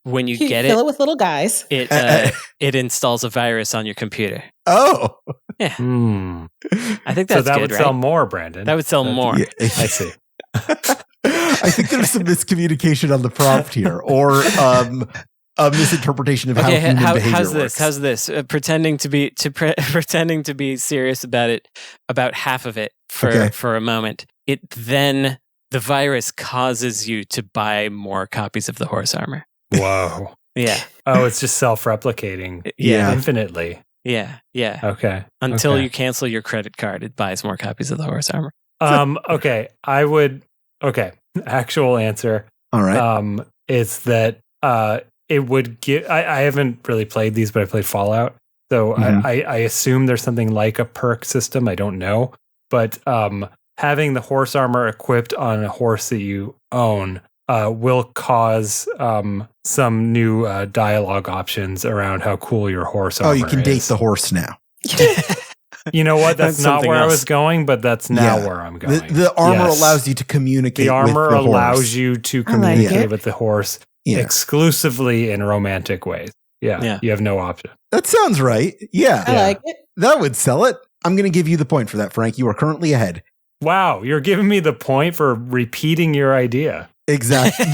when you get fill it with little guys. It installs a virus on your computer. Oh. Yeah. I think that's would sell more, Brandon. That would sell more. Yeah. I see. I think there's some miscommunication on the prompt here, or a misinterpretation of how human behavior works. How's this? Pretending to be serious about it, about half of it for a moment. The virus causes you to buy more copies of the horse armor. Whoa. Yeah. Oh, it's just self-replicating. Yeah. Infinitely. Yeah. Yeah. Okay. Until you cancel your credit card, it buys more copies of the horse armor. Okay. I would. Okay. Actual answer. All right. Is that it would give. I haven't really played these, but I played Fallout, so I assume there's something like a perk system. I don't know, but having the horse armor equipped on a horse that you own will cause some new dialogue options around how cool your horse armor is. Oh, you can date the horse now. You know what? That's not where I was going, but that's now where I'm going. The armor allows you to communicate. The armor with the allows horse. you to communicate with the horse exclusively in romantic ways. Yeah. You have no option. That sounds right. Yeah. I like it. That would sell it. I'm going to give you the point for that, Frank. You are currently ahead. Wow. You're giving me the point for repeating your idea. Exactly.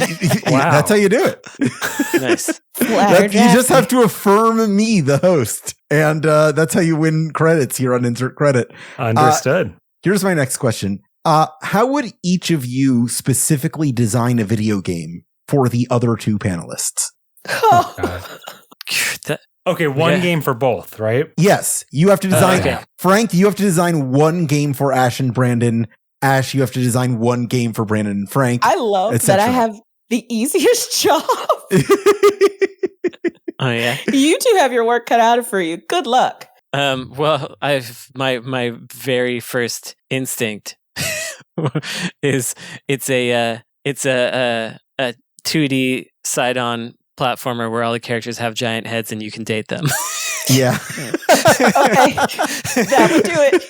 Wow. That's how you do it. Nice. Flatter You just have to affirm me, the host. And that's how you win credits here on Insert Credit. Understood. Here's my next question. How would each of you specifically design a video game for the other two panelists? Okay, one game for both, right? Yes, you have to design. Okay. Frank, you have to design one game for Ash and Brandon. Ash, you have to design one game for Brandon and Frank. I love that I etc. have the easiest job. Oh yeah. You two have your work cut out for you. Good luck. Well, I've my very first instinct is it's a 2D side-on platformer where all the characters have giant heads and you can date them. Yeah. Okay. That would do it.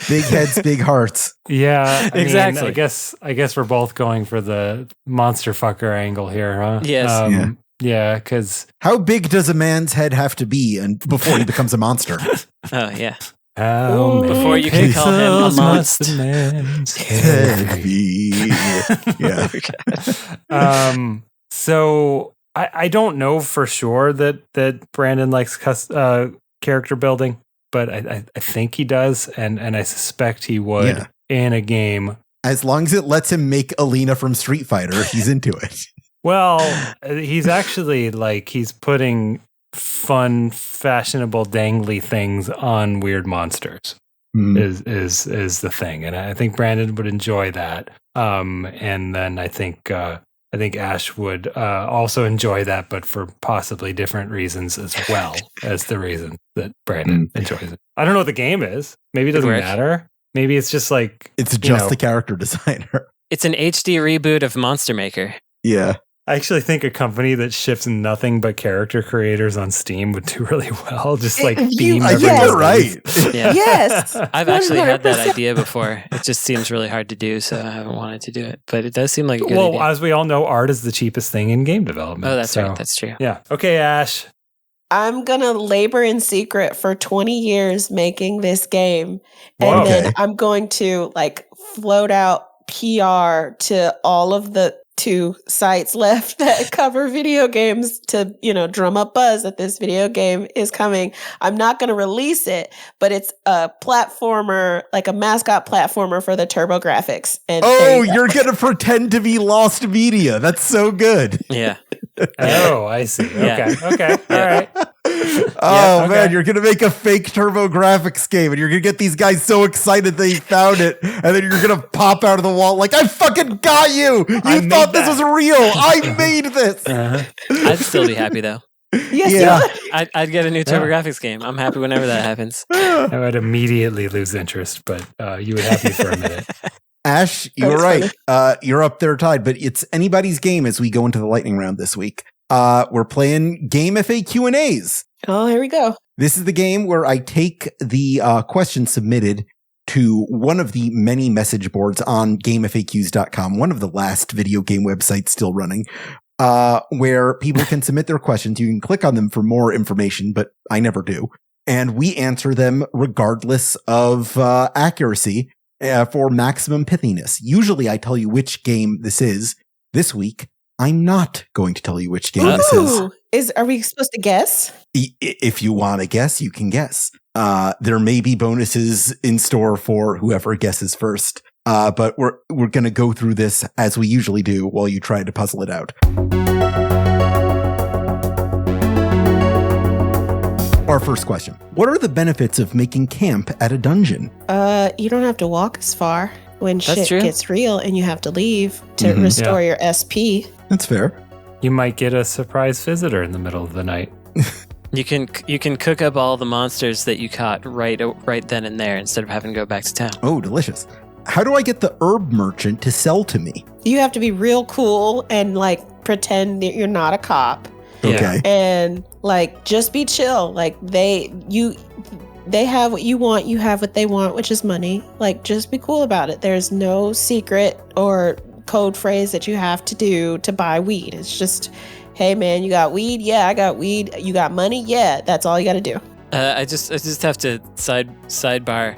Big heads, big hearts. Yeah, Exactly. I guess we're both going for the monster fucker angle here, huh? Yes. Yeah, because How big does a man's head have to be before he becomes a monster? Oh yeah. how many Before you can call him a pixels must monster. a man's Head head be. Yeah. be? So I don't know for sure that Brandon likes character building, but I think he does, and I suspect he would Yeah. in a game. As long as it lets him make Alina from Street Fighter, he's into it. Well, he's actually he's putting fun, fashionable, dangly things on weird monsters. Is the thing, and I think Brandon would enjoy that. And then I think Ash would also enjoy that, but for possibly different reasons as well as the reason that Brandon enjoys it. I don't know what the game is. Maybe it doesn't Work. matter. Maybe it's just It's just the character designer. It's an HD reboot of Monster Maker. Yeah. I actually think a company that ships nothing but character creators on Steam would do really well. Just theme I think Yes. you're right. Yeah. Yes. I've actually had that 100%. idea before. It just seems really hard to do, so I haven't wanted to do it. But it does seem like a good Well, idea. as we all know, art is the cheapest thing in game development. Oh, that's so, right. That's true. Yeah. Okay, Ash. I'm going to labor in secret for 20 years making this game. And Whoa. then Okay. I'm going to float out PR to all of the 2 sites left that cover video games to, drum up buzz that this video game is coming. I'm not going to release it, but it's a platformer, like a mascot platformer for the TurboGrafx. And Oh, you're going to pretend to be Lost Media. That's so good. Yeah. Oh, I see. Yeah. Okay. All right. Oh, okay. man, you're going to make a fake TurboGrafx game and you're going to get these guys so excited they found it. And then you're going to pop out of the wall like, I fucking got you. You I made thought this that. was real. I made this. I'd still be happy, though. Yes, Yeah. I'd get a new TurboGrafx game. I'm happy whenever that happens. I would immediately lose interest, but you would have me for a minute. Ash, you're right. You're up there tied, but it's anybody's game as we go into the lightning round this week. We're playing GameFAQ&As. Oh, here we go. This is the game where I take the questions submitted to one of the many message boards on GameFAQs.com, one of the last video game websites still running, where people can submit their questions. You can click on them for more information, but I never do. And we answer them regardless of accuracy for maximum pithiness. Usually I tell you which game this is. This week, I'm not going to tell you which game this is. Are we supposed to guess? If you want to guess, you can guess. There may be bonuses in store for whoever guesses first. But we're going to go through this as we usually do while you try to puzzle it out. Our first question. What are the benefits of making camp at a dungeon? You don't have to walk as far when That's shit true. gets real and you have to leave to restore your SP. That's fair. You might get a surprise visitor in the middle of the night. You can cook up all the monsters that you caught right then and there instead of having to go back to town. Oh, delicious. How do I get the herb merchant to sell to me? You have to be real cool and pretend that you're not a cop Yeah. Okay. and just be chill. They have what you want, you have what they want, which is money. Just be cool about it. There's no secret or code phrase that you have to do to buy weed. It's just, hey man, you got weed? Yeah, I got weed. You got money? Yeah, that's all you got to do. I just have to sidebar.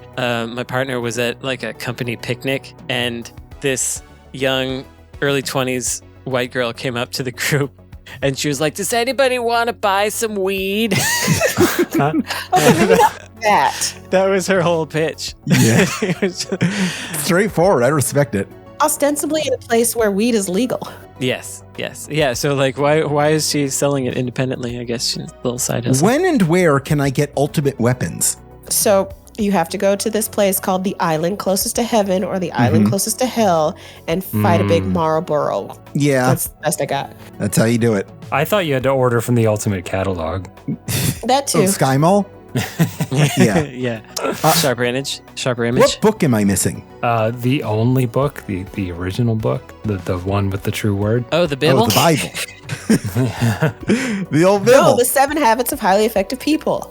My partner was at a company picnic, and this young early 20s white girl came up to the group and she was like, "Does anybody want to buy some weed?" Okay, maybe not that. That was her whole pitch. Yeah. It was- Straightforward. I respect it. Ostensibly in a place where weed is legal. yes. Yeah, so like why is she selling it independently? I guess she's a little side hustle. When and where can I get ultimate weapons? So you have to go to this place called the island closest to heaven or the island closest to hell and fight a big Marlboro. Yeah, That's the best I got. that's how you do it. I thought you had to order from the Ultimate Catalog. That too. Oh, Sky Mall? Yeah. Yeah. Sharper image. What book am I missing? The only book, the original book, the one with the true word. Oh, the Bible? Oh, the Bible. The old No, Bible. the 7 Habits of Highly Effective People.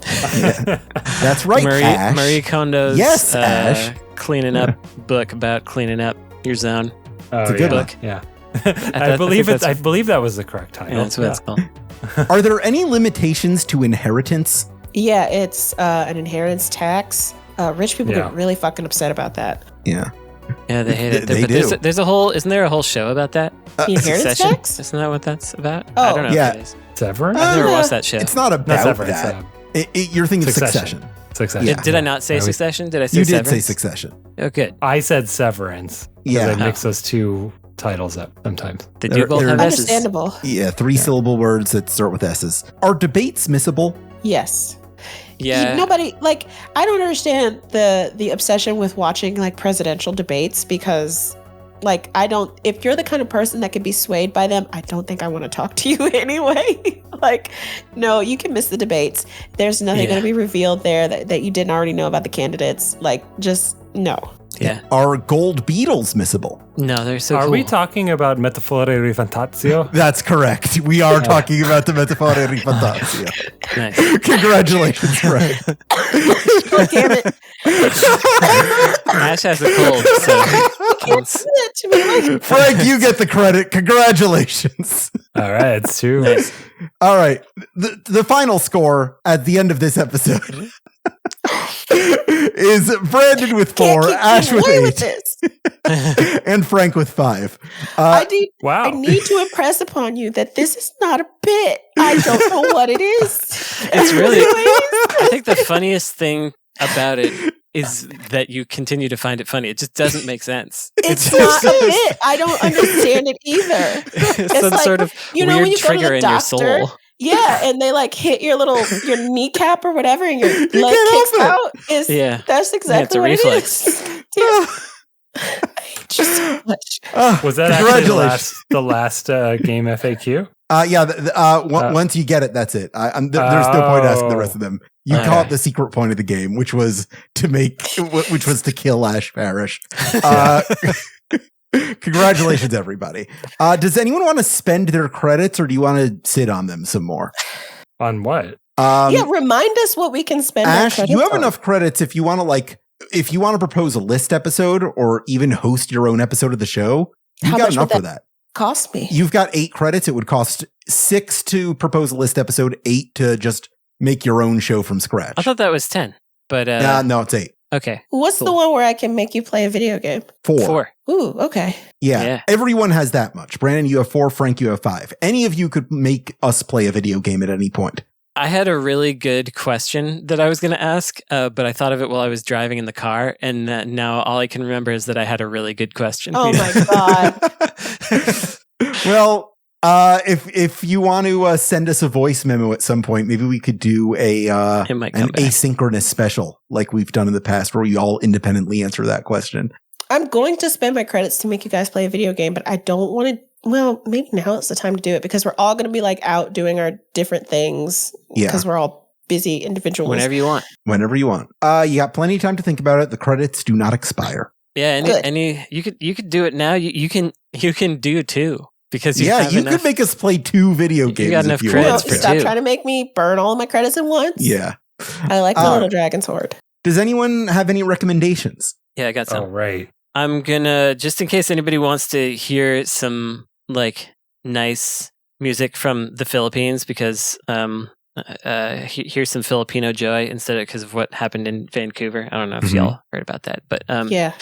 That's right, Ash. Marie Kondo's Yes, Ash. cleaning up book about cleaning up your zone. Oh, It's a good book. Yeah. I I believe think it's. I believe that was the correct title. Yeah, that's what it's called. Are there any limitations to inheritance? Yeah, it's an inheritance tax. Rich people Yeah. get really fucking upset about that. Yeah. Yeah, they hate it. They But do. there's a whole, isn't there a whole show about that? The inheritance Succession? tax? Isn't that what that's about? Oh. I don't know Yeah. if it is. Severance. I've never Uh, watched that show. It's not Not about Severance. that. You're thinking of Succession. Succession. Succession. Yeah. Did I not say I was- Succession? Did I say You did Severance? say Succession. Oh, good. I said Severance. 'Cause Yeah. I mix those two titles up sometimes. They They're- do both they're- have S's. Understandable. Yeah, 3-syllable words that start with S's. Are debates missable? Yes. Yeah. Nobody, like, I don't understand the obsession with watching, like, presidential debates because, like, if you're the kind of person that can be swayed by them, I don't think I want to talk to you anyway. Like, no, you can miss the debates. There's nothing Yeah. going to be revealed there that you didn't already know about the candidates. Like, just no. Yeah. Are gold beetles missable? No, they're so Are cool. we talking about Metafore Fantasio? That's correct. We are talking about the Metafore Fantasia. Nice. Congratulations, Frank. God damn it. Ash has a cold, so it's- Do that to me, like, Frank, you get the credit. Congratulations. All right, it's two. nice. All right. The final score at the end of this episode is Brandon with 4, can't keep Ash getting away with with this. 8, and Frank with 5. I Wow. need to impress upon you that this is not a bit. I don't know what it is. It's really, Anyways. I think the funniest thing about it is that you continue to find it funny. It just doesn't make sense. It's not a bit. I don't understand it either. It's some like, sort of you know, when weird you go to the trigger in your doctor, soul. Yeah, and they like hit your kneecap or whatever, and your leg can't kicks help out. Yeah. That's exactly what reflex. it is. Damn. I hate you so much. Was that actually Congratulations. the last game FAQ? Once you get it, that's it. There's no point asking the rest of them. You Okay. caught the secret point of the game, which was to kill Ash Parrish. Congratulations, everybody. Does anyone want to spend their credits, or do you want to sit on them some more? On what? Yeah, remind us what we can spend. our Ash, you credits have on. enough credits if you want to propose a list episode or even host your own episode of the show. You How got much enough would for that. Cost me. You've got 8 credits. It would cost 6 to propose a list episode, 8 to just make your own show from scratch. I thought that was 10, but No, it's 8. okay. What's the Cool. one where I can make you play a video game? 4. 4. Ooh, okay. Yeah. Yeah. Everyone has that much. Brandon, you have 4. Frank, you have 5. Any of you could make us play a video game at any point. I had a really good question that I was going to ask, but I thought of it while I was driving in the car, and now all I can remember is that I had a really good question. Oh my god. Well, if you want to send us a voice memo at some point, maybe we could do It might come an back. asynchronous special like we've done in the past, where we all independently answer that question. I'm going to spend my credits to make you guys play a video game, but I don't want to. Well, maybe now is the time to do it because we're all going to be like out doing our different things Yeah. because we're all busy individuals. Whenever you want. Whenever you want. You got plenty of time to think about it. The credits do not expire. Yeah, Good. you could do it now. You can do 2 because you Yeah, have you enough. could make us play 2 video You games. got if enough you No, credits want for to. stop 2. trying to make me burn all of my credits at once. Yeah. I like the All little right. dragon sword. Does anyone have any recommendations? Yeah, I got some. Oh, right. I'm gonna, just in case anybody wants to hear some like nice music from the Philippines, because here's some Filipino joy instead of because of what happened in Vancouver. I don't know if Mhm. y'all heard about that, but Yeah.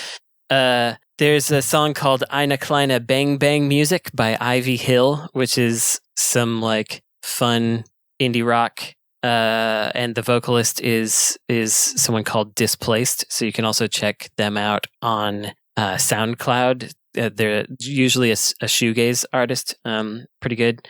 There's a song called Eine Kleine Bang Bang Music by Ivy Hill, which is some like fun indie rock. And the vocalist is someone called Displaced. So you can also check them out on SoundCloud. They're usually a shoegaze artist. Pretty good.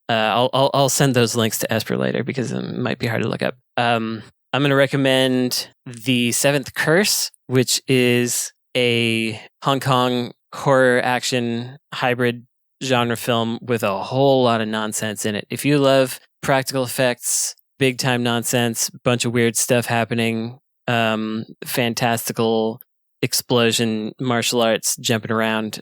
I'll send those links to Esper later because it might be hard to look up. I'm going to recommend The Seventh Curse, which is a Hong Kong horror action hybrid genre film with a whole lot of nonsense in it. If you love practical effects, big time nonsense, bunch of weird stuff happening, fantastical explosion, martial arts, jumping around,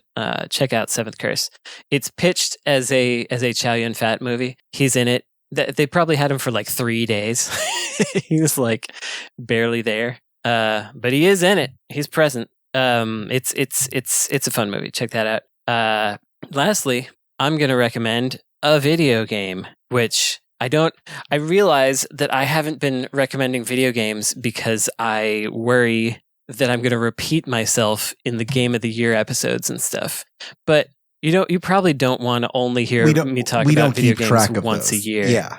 check out Seventh Curse. It's pitched as a Chow Yun-Fat movie. He's in it. They probably had him for like 3 days. He was like barely there, but he is in it. He's present. It's a fun movie. Check that out. Lastly, I'm going to recommend a video game, which I realize that I haven't been recommending video games because I worry that I'm going to repeat myself in the Game of the Year episodes and stuff. But you probably don't want to only hear me talk about video games once a year. Yeah.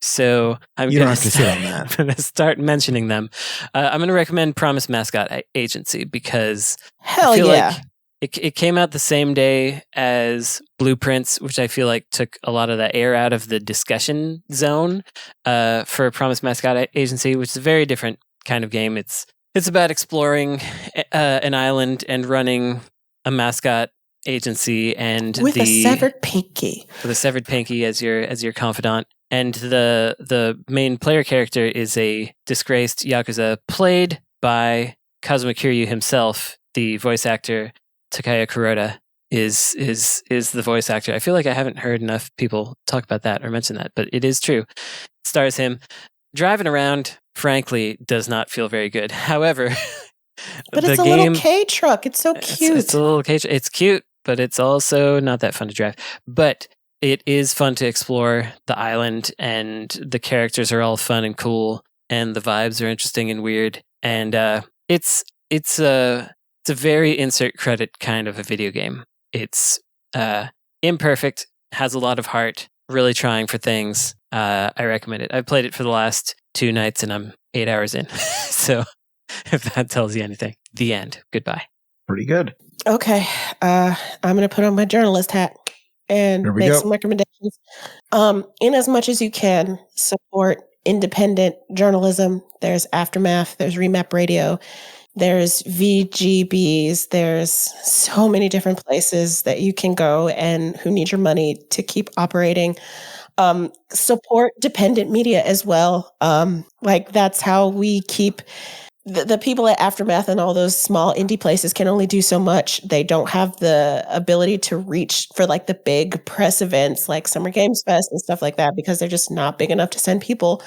So I'm You going don't have to sit on that. I'm going to start mentioning them. I'm going to recommend Promise Mascot Agency because Hell I feel yeah. like it came out the same day as Blueprints, which I feel like took a lot of the air out of the discussion zone for Promise Mascot Agency, which is a very different kind of game. It's about exploring an island and running a mascot agency and With a severed pinky. With a severed pinky as your confidant. And the main player character is a disgraced Yakuza played by Kazuma Kiryu himself. The voice actor Takaya Kuroda is the voice actor. I feel like I haven't heard enough people talk about that or mention that, but it is true. It stars him. Driving around, frankly, does not feel very good. However, but it's a little K truck. It's so cute. It's a little K truck. It's cute, but it's also not that fun to drive. But it is fun to explore the island, and the characters are all fun and cool, and the vibes are interesting and weird. And it's a very insert credit kind of a video game. It's imperfect, has a lot of heart, really trying for things. I recommend it. I've played it for the last 2 nights and I'm 8 hours in. So if that tells you anything, the end. Goodbye. Pretty good. Okay. I'm going to put on my journalist hat and make some recommendations. In as much as you can, support independent journalism. There's Aftermath, there's Remap Radio, there's VGBs, there's so many different places that you can go and who need your money to keep operating. Support dependent media as well. Like that's how we keep the people at Aftermath and all those small indie places can only do so much. They don't have the ability to reach for like the big press events like Summer Games Fest and stuff like that because they're just not big enough to send people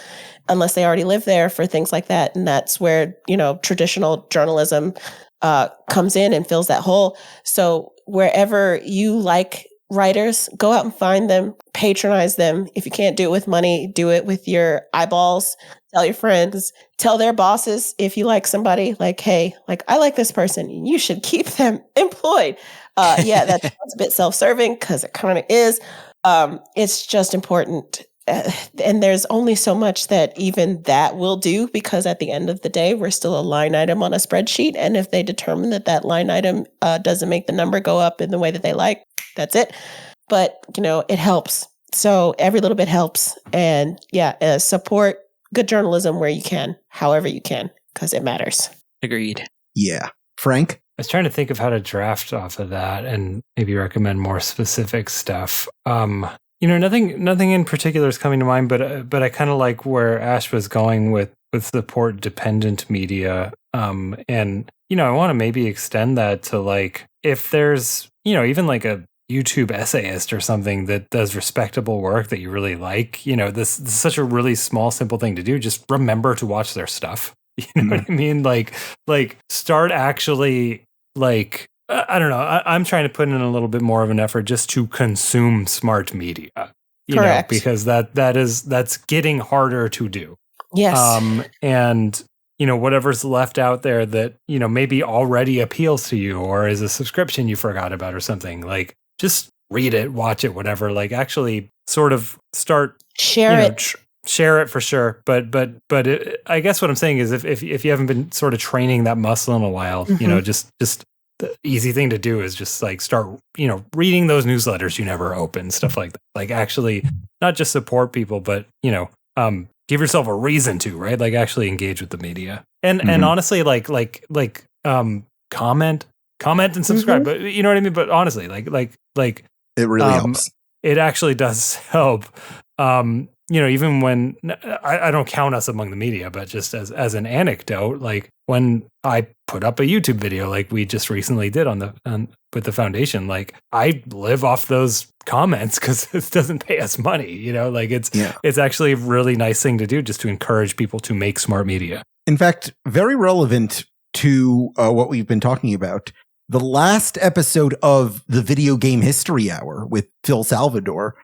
unless they already live there for things like that. And that's where, traditional journalism comes in and fills that hole. So wherever you like writers, go out and find them, patronize them. If you can't do it with money, do it with your eyeballs. Tell your friends, tell their bosses if you like somebody, like, hey, like I like this person, you should keep them employed. Yeah, that sounds a bit self-serving because it kind of is. It's just important. And there's only so much that even that will do because at the end of the day, we're still a line item on a spreadsheet. And if they determine that line item doesn't make the number go up in the way that they like, that's it. But, it helps. So every little bit helps. And yeah, support good journalism where you can, however you can, because it matters. Agreed. Yeah. Frank? I was trying to think of how to draft off of that and maybe recommend more specific stuff. Nothing in particular is coming to mind, but I kind of like where Ash was going with support dependent media. And I want to maybe extend that to like if there's even like a YouTube essayist or something that does respectable work that you really like. This is such a really small, simple thing to do. Just remember to watch their stuff. You know what I mean? Like start actually like. I don't know. I'm trying to put in a little bit more of an effort just to consume smart media, Correct. Because that's getting harder to do. Yes. And whatever's left out there that, maybe already appeals to you or is a subscription you forgot about or something. Like, just read it, watch it, whatever. Like, actually sort of start Share it. Share it for sure. But I guess what I'm saying is if you haven't been sort of training that muscle in a while, just the easy thing to do is just like start, reading those newsletters you never open, stuff like that. Like, actually not just support people, but, give yourself a reason to, right? Like, actually engage with the media and honestly, comment and subscribe. But you know what I mean? But honestly, like it really helps. It actually does help. Even when I don't count us among the media, but just as an anecdote, like when I put up a YouTube video, like we just recently did with the foundation, like I live off those comments because it doesn't pay us money. It's actually a really nice thing to do, just to encourage people to make smart media. In fact, very relevant to what we've been talking about. The last episode of the Video Game History Hour with Phil Salvador,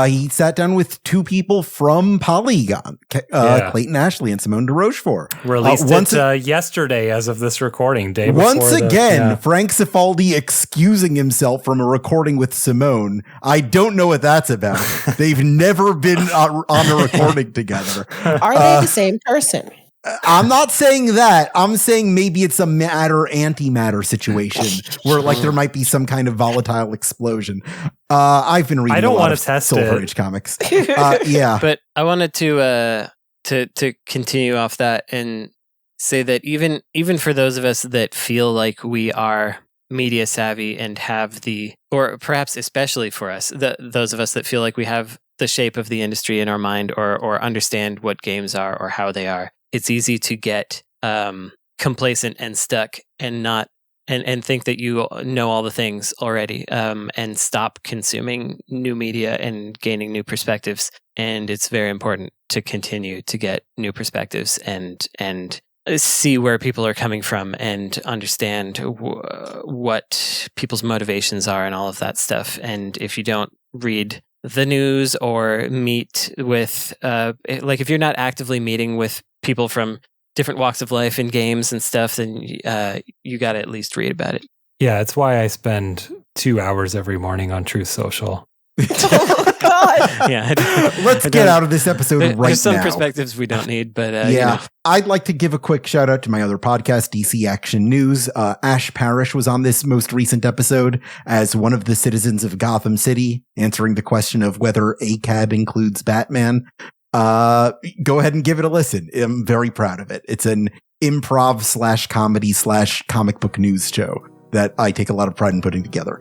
he sat down with two people from Polygon, Clayton Ashley and Simone de Rochefort. Released yesterday as of this recording. Once again, Frank Cifaldi excusing himself from a recording with Simone. I don't know what that's about. They've never been on a recording together. Are they the same person? I'm not saying that. I'm saying maybe it's a matter-antimatter situation where like there might be some kind of volatile explosion. I've been reading I don't want to test Silver it. Age comics. Yeah. But I wanted to continue off that and say that even for those of us that feel like we are media savvy and have or perhaps especially for us, those of us that feel like we have the shape of the industry in our mind or understand what games are or how they are, it's easy to get complacent and stuck and not and think that you know all the things already and stop consuming new media and gaining new perspectives. And it's very important to continue to get new perspectives and see where people are coming from and understand what people's motivations are and all of that stuff. And if you don't read the news or meet with like if you're not actively meeting with people from different walks of life in games and stuff, then you got to at least read about it. Yeah, it's why I spend 2 hours every morning on Truth Social. Oh, God. Yeah, let's get out of this episode right now. There's some perspectives we don't need, but I'd like to give a quick shout out to my other podcast, DC Action News. Ash Parrish was on this most recent episode as one of the citizens of Gotham City, answering the question of whether ACAB includes Batman. Go ahead and give it a listen. I'm very proud of it. It's an improv/comedy/comic book news show that I take a lot of pride in putting together.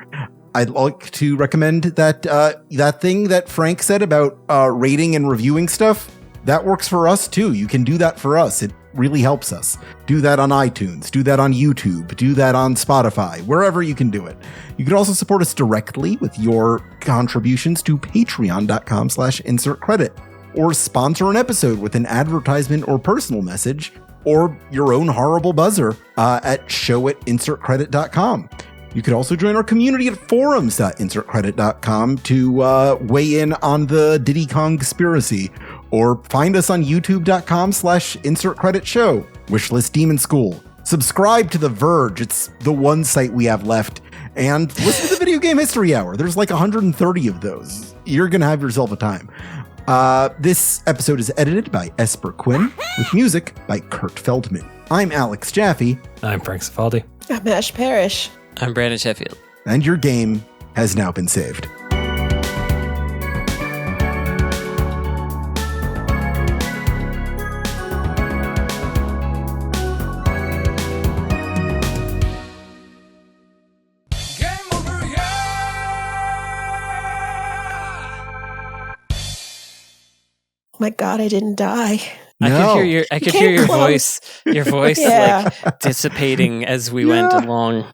I'd like to recommend that that thing that Frank said about rating and reviewing stuff. That works for us too. You can do that for us. It really helps us. Do that on iTunes. Do that on YouTube. Do that on Spotify. Wherever you can do it. You can also support us directly with your contributions to patreon.com/insertcredit. Or sponsor an episode with an advertisement or personal message, or your own horrible buzzer at show@insertcredit.com. You could also join our community at forums.insertcredit.com to weigh in on the Diddy Kong conspiracy, or find us on youtube.com/insertcreditshow. Wishlist Demon School. Subscribe to The Verge. It's the one site we have left. And listen to the Video Game History Hour. There's like 130 of those. You're going to have yourself a time. This episode is edited by Esper Quinn, with music by Kurt Feldman. I'm Alex Jaffe. I'm Frank Cifaldi. I'm Ash Parrish. I'm Brandon Sheffield. And your game has now been saved. My God, I didn't die. I could hear your voice Yeah. like dissipating as we went along.